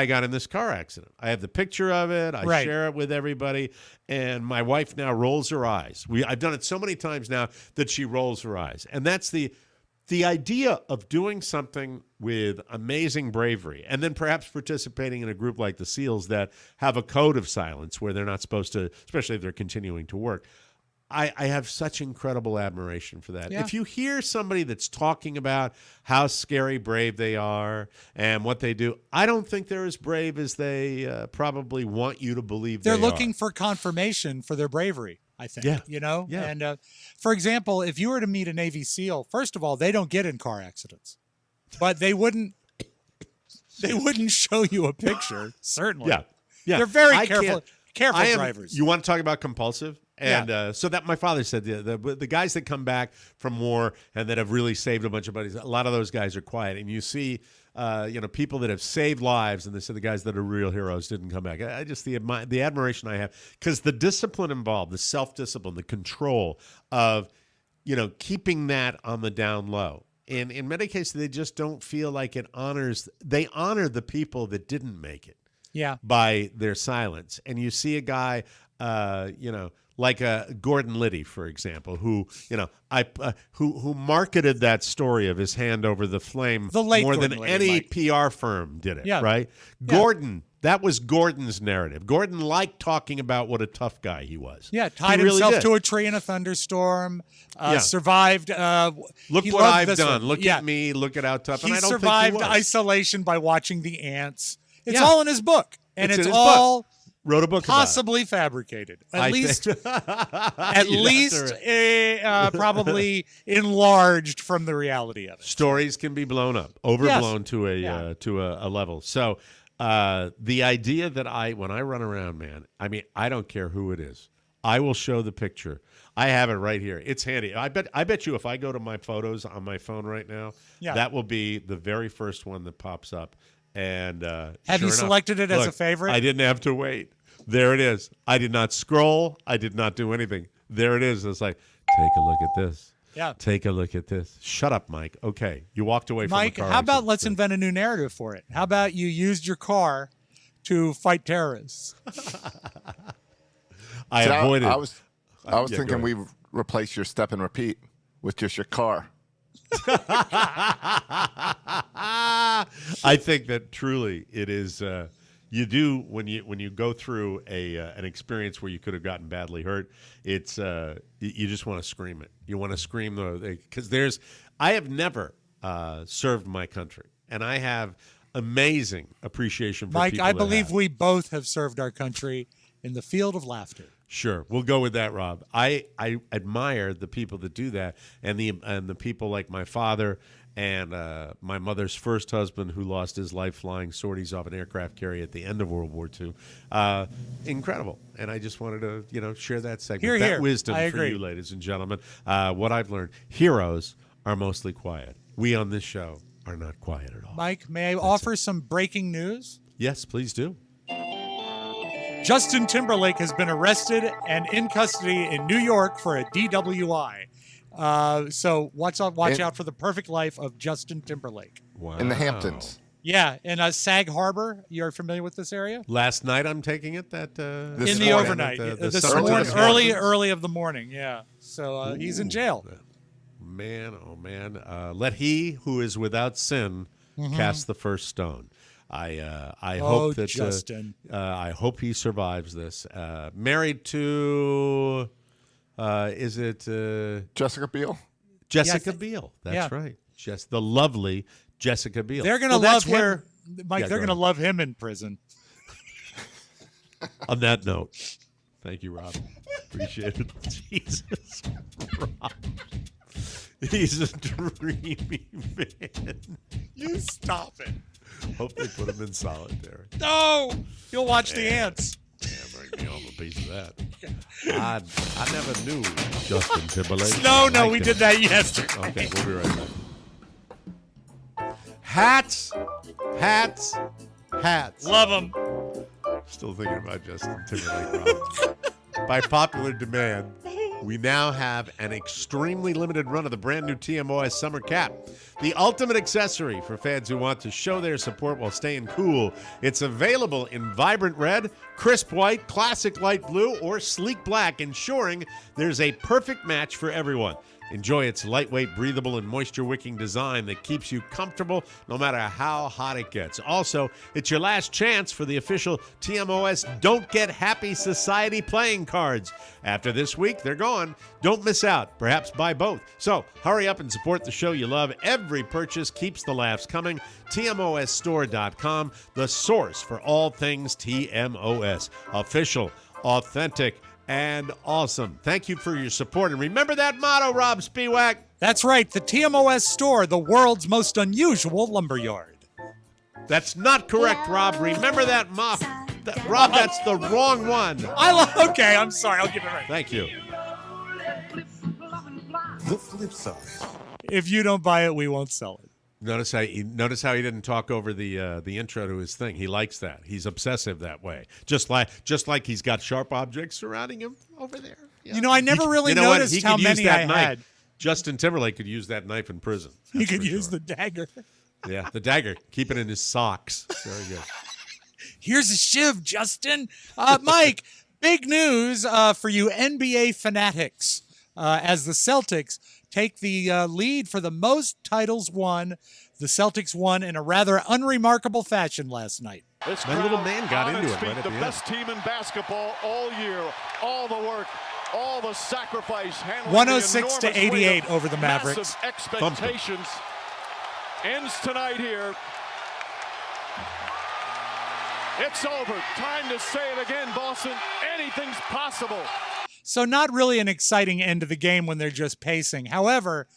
got in this car accident. I have the picture of it. I share it with everybody. And my wife now rolls her eyes. I've done it so many times now that she rolls her eyes. And that's the idea of doing something with amazing bravery and then perhaps participating in a group like the SEALs that have a code of silence where they're not supposed to, especially if they're continuing to work. I have such incredible admiration for that. Yeah. If you hear somebody that's talking about how scary brave they are and what they do, I don't think they're as brave as they probably want you to believe they are. They're looking for confirmation for their bravery, I think. Yeah. Yeah. And for example, if you were to meet a Navy SEAL, first of all, they don't get in car accidents, but they wouldn't show you a picture. Certainly. Yeah. They're very careful drivers. You want to talk about compulsive? And so that my father said the guys that come back from war and that have really saved a bunch of buddies, a lot of those guys are quiet. And you see, people that have saved lives, and they said the guys that are real heroes didn't come back. I just the admiration I have, because the discipline involved, the self-discipline, the control of, keeping that on the down low. And in many cases, they just don't feel like they honor the people that didn't make it. by their silence. And you see a guy, like Gordon Liddy, for example, who who marketed that story of his hand over the flame The late more Gordon than Liddy, any Mike. PR firm did it. Yeah. Right? Yeah. Gordon. That was Gordon's narrative. Gordon liked talking about what a tough guy he was. Yeah, tied He really himself did. to a tree in a thunderstorm, Yeah. survived. Look he what loved I've this done. one. Look Yeah. at me. Look at how tough. He And I don't survived think he was. isolation by watching the ants. It's Yeah. all in his book, and It's it's in his all Wrote a book possibly fabricated. At least, at least, probably enlarged from the reality of it. Stories can be blown up, overblown Yes. to a Yeah. to a level. So the idea that when I run around, man, I mean, I don't care who it is. I will show the picture. I have it right here. It's handy. I bet you if I go to my photos on my phone right now, that will be the very first one that pops up. And Have sure you enough, selected it as a look, favorite? I didn't have to wait. There it is. I did not scroll. I did not do anything. There it is. It's like, take a look at this. Yeah. Take a look at this. Shut up, Mike. Okay. You walked away from Mike, the car. how about exit. let's invent a new narrative for it? How about you used your car to fight terrorists? I See, avoided. I was yeah, thinking go we replace your step and repeat with just your car. I think that truly it is. You do when you go through an experience where you could have gotten badly hurt. It's you just want to scream it. You want to scream because I have never served my country, and I have amazing appreciation for Mike, people I that believe have. we both have served our country in the field of laughter. Sure, we'll go with that, Rob. I admire the people that do that, and the people like my father and my mother's first husband, who lost his life flying sorties off an aircraft carrier at the end of World War II. Incredible, and I just wanted to share that segment, Hear, that hear. wisdom I for agree. you, ladies and gentlemen. What I've learned: heroes are mostly quiet. We on this show are not quiet at all. Mike, may I offer some breaking news? Yes, please do. Justin Timberlake has been arrested and in custody in New York for a DWI. So watch out for the perfect life of Justin Timberlake. Wow. In the Hamptons. Yeah, in Sag Harbor. You're familiar with this area? Last night, I'm taking it that This In the morning. overnight, this Summertime morning, Hamptons. early of the morning. Yeah. So he's in jail. Man, oh man! Let he who is without sin cast the first stone. I hope that Justin. I hope he survives this. Married to, is it Jessica Biel. Jessica Yes. Biel? That's Yeah. right. The lovely Jessica Biel. They're gonna Well, love that's where. him, Mike. Yeah, They're go gonna ahead. love him in prison. On that note, thank you, Rob. Appreciate it. Jesus, Rob. He's a dreamy man. You stop it. Hope they put him in solitary. No, you'll watch the ants. Yeah, bring me home a piece of that. I never knew Justin Timberlake. No, liked we him. did that yesterday. Okay, we'll be right back. Hats. Love him. Still thinking about Justin Timberlake, Rob. By popular demand, we now have an extremely limited run of the brand new TMOS Summer Cap, the ultimate accessory for fans who want to show their support while staying cool. It's available in vibrant red, crisp white, classic light blue, or sleek black, ensuring there's a perfect match for everyone. Enjoy its lightweight, breathable, and moisture-wicking design that keeps you comfortable no matter how hot it gets. Also, it's your last chance for the official TMOS Don't Get Happy Society playing cards. After this week, they're gone. Don't miss out. Perhaps buy both. So hurry up and support the show you love. Every purchase keeps the laughs coming. TMOSstore.com, the source for all things TMOS. Official, authentic, and awesome. Thank you for your support. And remember that motto, Rob Spiewak. That's right. The TMOS store, the world's most unusual lumberyard. That's not correct, Rob. Remember that Rob, that's the wrong one. Okay, I'm sorry. I'll give it right. Thank you. The flip side. If you don't buy it, we won't sell it. Notice how he didn't talk over the intro to his thing. He likes that. He's obsessive that way. Just like he's got sharp objects surrounding him over there. Yeah. You know, I never really You know what? noticed He how could use many that I knife. had. Justin Timberlake could use that knife in prison. You That's could for use sure. the dagger. Yeah, the dagger. Keep it in his socks. Very good. Here's a shiv, Justin. Mike, big news for you NBA fanatics as the Celtics take the lead for the most titles won. The Celtics won in a rather unremarkable fashion last night. My little man got into it right at the the best team in basketball all year, all the work, all the sacrifice, handling 106 the to 88 over the massive Mavericks. Expectations ends tonight here. It's over. Time to say it again, Boston. Anything's possible. So not really an exciting end to the game when they're just pacing. However,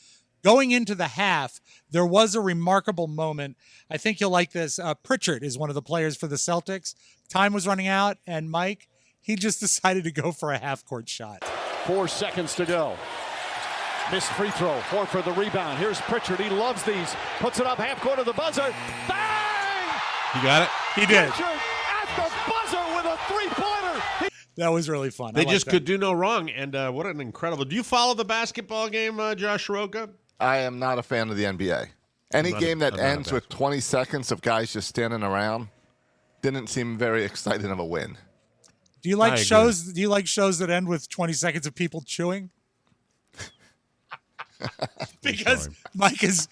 going into the half, there was a remarkable moment. I think you'll like this. Pritchard is one of the players for the Celtics. Time was running out, and Mike, he just decided to go for a half-court shot. 4 seconds to go. Missed free throw. Horford the rebound. Here's Pritchard. He loves these. Puts it up half court of the buzzer. Bang! You got it? He did. Pritchard at the buzzer with a three-pointer. That was really fun. They just could do no wrong, and what an incredible... Do you follow the basketball game, Josh Soroka? I am not a fan of the NBA. Any game that ends with 20 seconds of guys just standing around didn't seem very exciting of a win. Do you like shows? Do you like shows that end with 20 seconds of people chewing? Because Mike is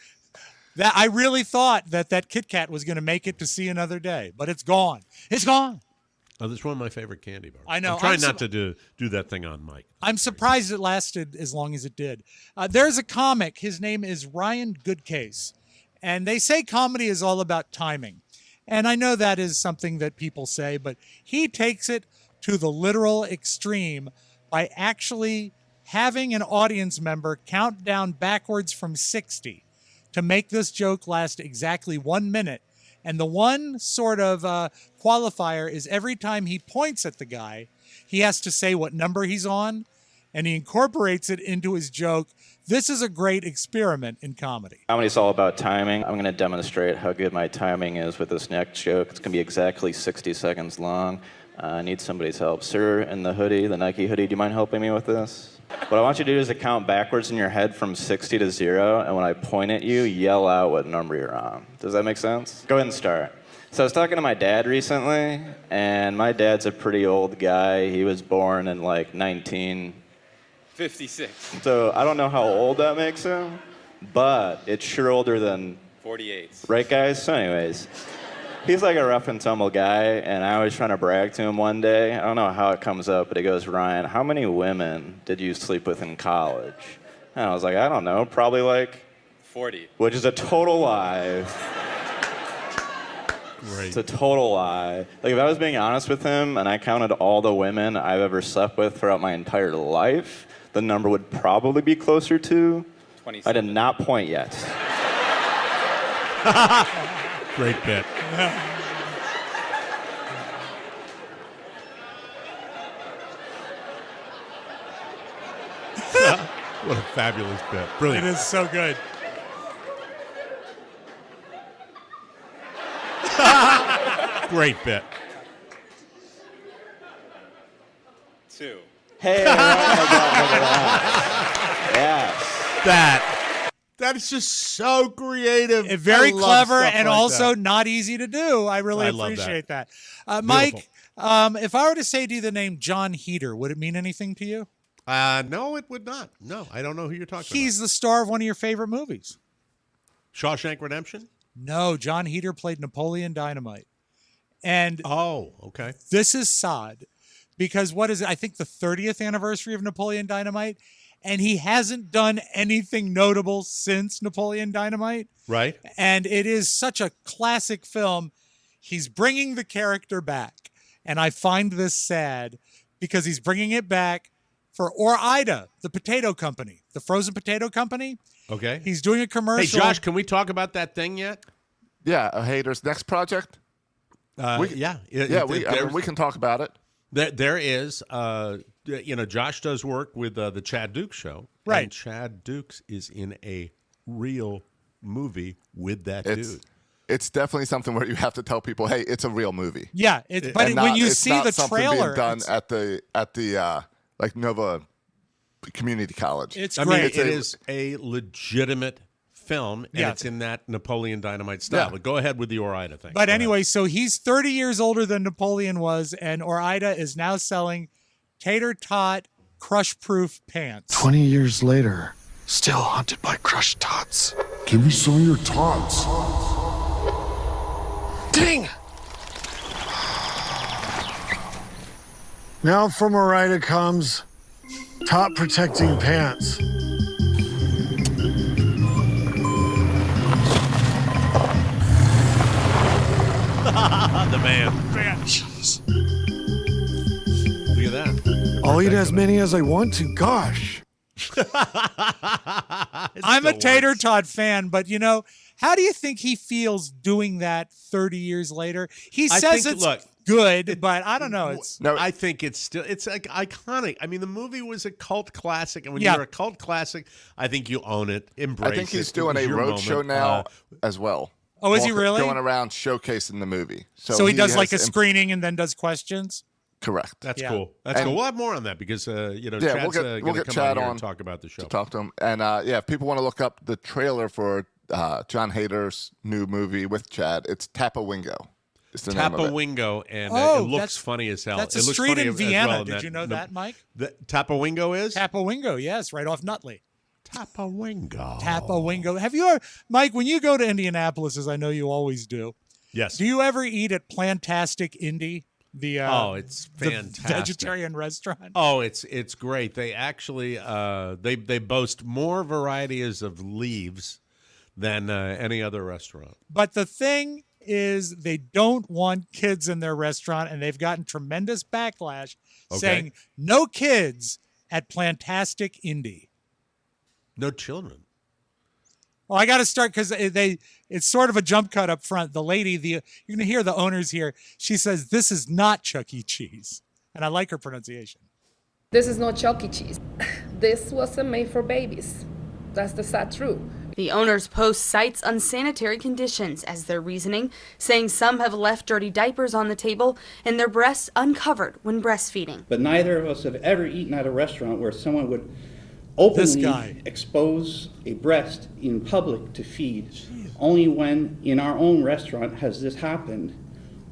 that I really thought that Kit Kat was going to make it to see another day, but it's gone. It's gone. Oh, that's one of my favorite candy bars. I know. I'm trying not to do that thing on Mike. I'm surprised it lasted as long as it did. There's a comic. His name is Ryan Goodcase. And they say comedy is all about timing. And I know that is something that people say, but he takes it to the literal extreme by actually having an audience member count down backwards from 60 to make this joke last exactly 1 minute. And the one sort of qualifier is every time he points at the guy, he has to say what number he's on, and he incorporates it into his joke. This is a great experiment in comedy. Comedy's all about timing. I'm going to demonstrate how good my timing is with this next joke. It's going to be exactly 60 seconds long. I need somebody's help. Sir in the hoodie, the Nike hoodie, do you mind helping me with this? What I want you to do is to count backwards in your head from 60 to 0, and when I point at you, yell out what number you're on. Does that make sense? Go ahead and start. So I was talking to my dad recently, and my dad's a pretty old guy. He was born in like 56. So I don't know how old that makes him, but it's sure older than 48. Right, guys? So anyways, he's like a rough and tumble guy, and I was trying to brag to him one day. I don't know how it comes up, but he goes, Ryan, how many women did you sleep with in college? And I was like, I don't know, probably like 40. Which is a total lie. Right. It's a total lie. Like, if I was being honest with him and I counted all the women I've ever slept with throughout my entire life, the number would probably be closer to 27. I did not point yet. Great bit. What a fabulous bit. Brilliant. It is so good. Great bit. 2. Hey, look at that. Yes. That is just so creative. Very I love clever stuff and like also that. not easy to do. I really love appreciate that. Mike, if I were to say to you the name John Heater, would it mean anything to you? No, it would not. No, I don't know who you're talking He's the star of one of your favorite movies. about. Shawshank Redemption? No, John Heater played Napoleon Dynamite. And Oh, okay. this is sad because what is it? I think the 30th anniversary of Napoleon Dynamite, and he hasn't done anything notable since Napoleon Dynamite. Right. And it is such a classic film. He's bringing the character back. And I find this sad because he's bringing it back for Ore-Ida, the potato company, the frozen potato company. Okay. He's doing a Hey, commercial. Josh, can we talk about that thing yet? Yeah, a Hater's next project. Yeah. We can talk about it. There is, Josh does work with the Chad Dukes show. Right. And Chad Dukes is in a real movie with that dude. It's definitely something where you have to tell people, hey, it's a real movie. Yeah, but when you see the trailer, being done at the like Nova Community College. It's I great. mean, it is a legitimate film, and Yeah. it's in that Napoleon Dynamite style. Yeah. But go ahead with the Ore-Ida thing. But Go anyway, so he's 30 years older than Napoleon was, and Ore-Ida is now selling tater tot crush-proof pants. 20 years later, still haunted by crushed tots. Give me some of your tots. Ding! Now from Ore-Ida comes tot protecting pants. the man. Jeez. Look at that. I'll eat as many as I want to. Gosh. I'm a tater tot fan, but you know, how do you think he feels doing that 30 years later? He says it's good, but I don't know. It's I think it's like iconic. I mean, the movie was a cult classic, and when Yeah. you're a cult classic, I think you own it, embrace it. I think he's It doing was a your road show moment. now as well. Oh, is he really? Going around showcasing the movie. so he does like a has screening and then does questions. Correct. That's Yeah. cool. That's And- cool. We'll have more on that because Yeah, Chad's we'll going to get come Chad on here on and talk about the show. to talk to him. And yeah, if people want to look up the trailer for John Hader's new movie with Chad, it's Tapawingo. It's the name of it. Tapawingo, and Oh, it looks that's- funny as hell. That's it a looks street funny in as Vienna. well, Did you know that, Mike? The Tapawingo is? Tapawingo, yes, right off Nutley. Tapawingo. Tapawingo. Have you ever, Mike, when you go to Indianapolis, as I know you always do, Yes. do you ever eat at Plantastic Indy? The it's the fantastic. vegetarian restaurant. Oh, it's great. They actually they boast more varieties of leaves than any other restaurant. But the thing is, they don't want kids in their restaurant, and they've gotten tremendous backlash saying no kids at Plantastic Indy. No children. Well, I got to start because it's sort of a jump cut up front. The lady, you're going to hear the owners here. She says, "This is not Chuck E. Cheese." And I like her pronunciation. This is not Chuck E. Cheese. This wasn't made for babies. That's the sad truth. The owner's post cites unsanitary conditions as their reasoning, saying some have left dirty diapers on the table and their breasts uncovered when breastfeeding. But neither of us have ever eaten at a restaurant where someone would openly expose a breast in public to feed. Only when in our own restaurant has this happened.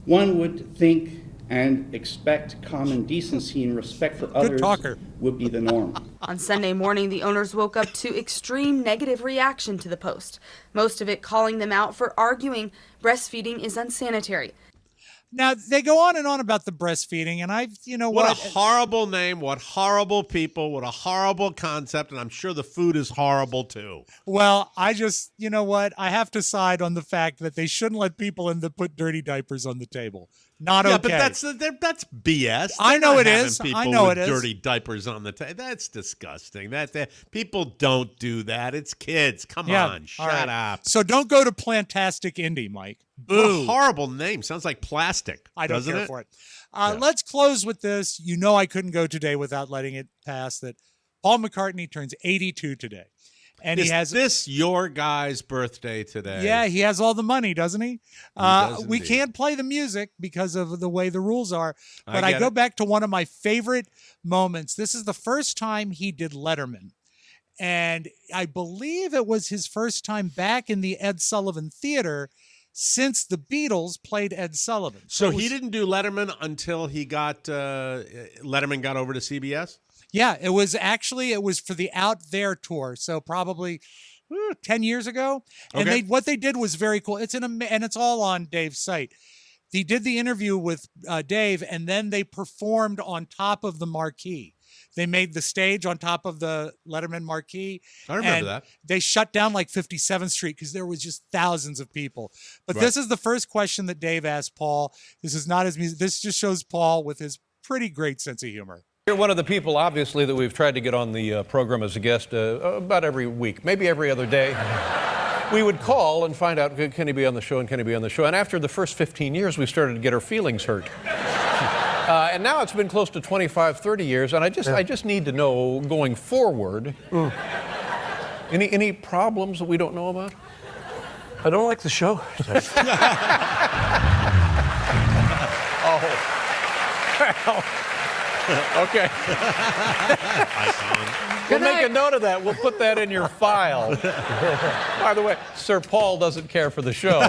One would think and expect common decency and respect for others would be the norm. On Sunday morning, the owners woke up to extreme negative reaction to the post, most of it calling them out for arguing breastfeeding is unsanitary. Now, they go on and on about the breastfeeding, and What a horrible name, what horrible people, what a horrible concept, and I'm sure the food is horrible too. Well, I just, you know what? I have to side on the fact that they shouldn't let people in that put dirty diapers on the table. Not okay. But that's BS. I know They're not it having is. people I know with it is. dirty diapers on the table. That's disgusting. That people don't do that. It's kids. Come on, all shut right. up. So don't go to Plantastic Indy, Mike. What a Boo. horrible name. Sounds like plastic. I don't doesn't care it? for it. Let's close with this. You know I couldn't go today without letting it pass that Paul McCartney turns 82 today. And is he has this your guy's birthday today? Yeah, he has all the money, doesn't he? does We indeed. can't play the music because of the way the rules are. But I I get go it. back to one of my favorite moments. This is the first time he did Letterman. And I believe it was his first time back in the Ed Sullivan Theater since the Beatles played Ed Sullivan. So it was- he didn't do Letterman until he got Letterman got over to CBS? Yeah, it was for the Out There tour. So probably 10 years ago. And Okay. what they did was very cool. And it's all on Dave's site. They did the interview with Dave, and then they performed on top of the marquee. They made the stage on top of the Letterman marquee. I remember and that. They shut down like 57th Street because there was just thousands of people. But Right. this is the first question that Dave asked Paul. This is not his music. This just shows Paul with his pretty great sense of humor. You're one of the people, obviously, that we've tried to get on the program as a guest about every week, maybe every other day. We would call and find out, can he be on the show and can he be on the show? And after the first 15 years, we started to get our feelings hurt. And now it's been close to 25, 30 years, and I just need to know, going forward, any problems that we don't know about? I don't like the show. Okay. We'll make a note of that. We'll put that in your file. By the way, Sir Paul doesn't care for the show.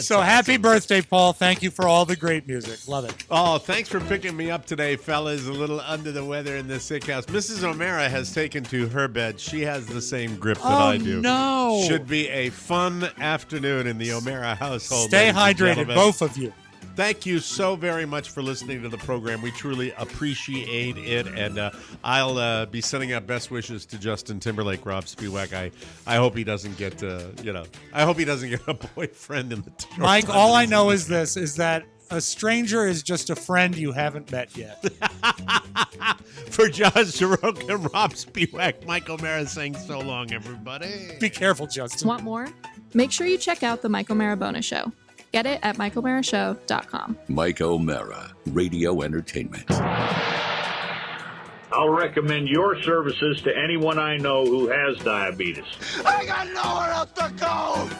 So happy birthday, Paul. Thank you for all the great music. Love it. Oh, thanks for picking me up today, fellas. A little under the weather in the sick house. Mrs. O'Mara has taken to her bed. She has the same grip that I do. No. Should be a fun afternoon in the O'Mara household. Stay ladies and hydrated, gentlemen. both of you. Thank you so very much for listening to the program. We truly appreciate it, and I'll be sending out best wishes to Justin Timberlake, Rob Spiewak. I hope he doesn't get, I hope he doesn't get a boyfriend in the short Mike, time all I he's know in. is this, is that a stranger is just a friend you haven't met yet. For Josh Soroka and Rob Spiewak, Mike O'Mara saying so long, everybody. Be careful, Justin. Want more? Make sure you check out the Mike O'Mara Bonus Show. Get it at MikeO'MaraShow.com. Mike O'Mara, Radio Entertainment. I'll recommend your services to anyone I know who has diabetes. I got nowhere else to go.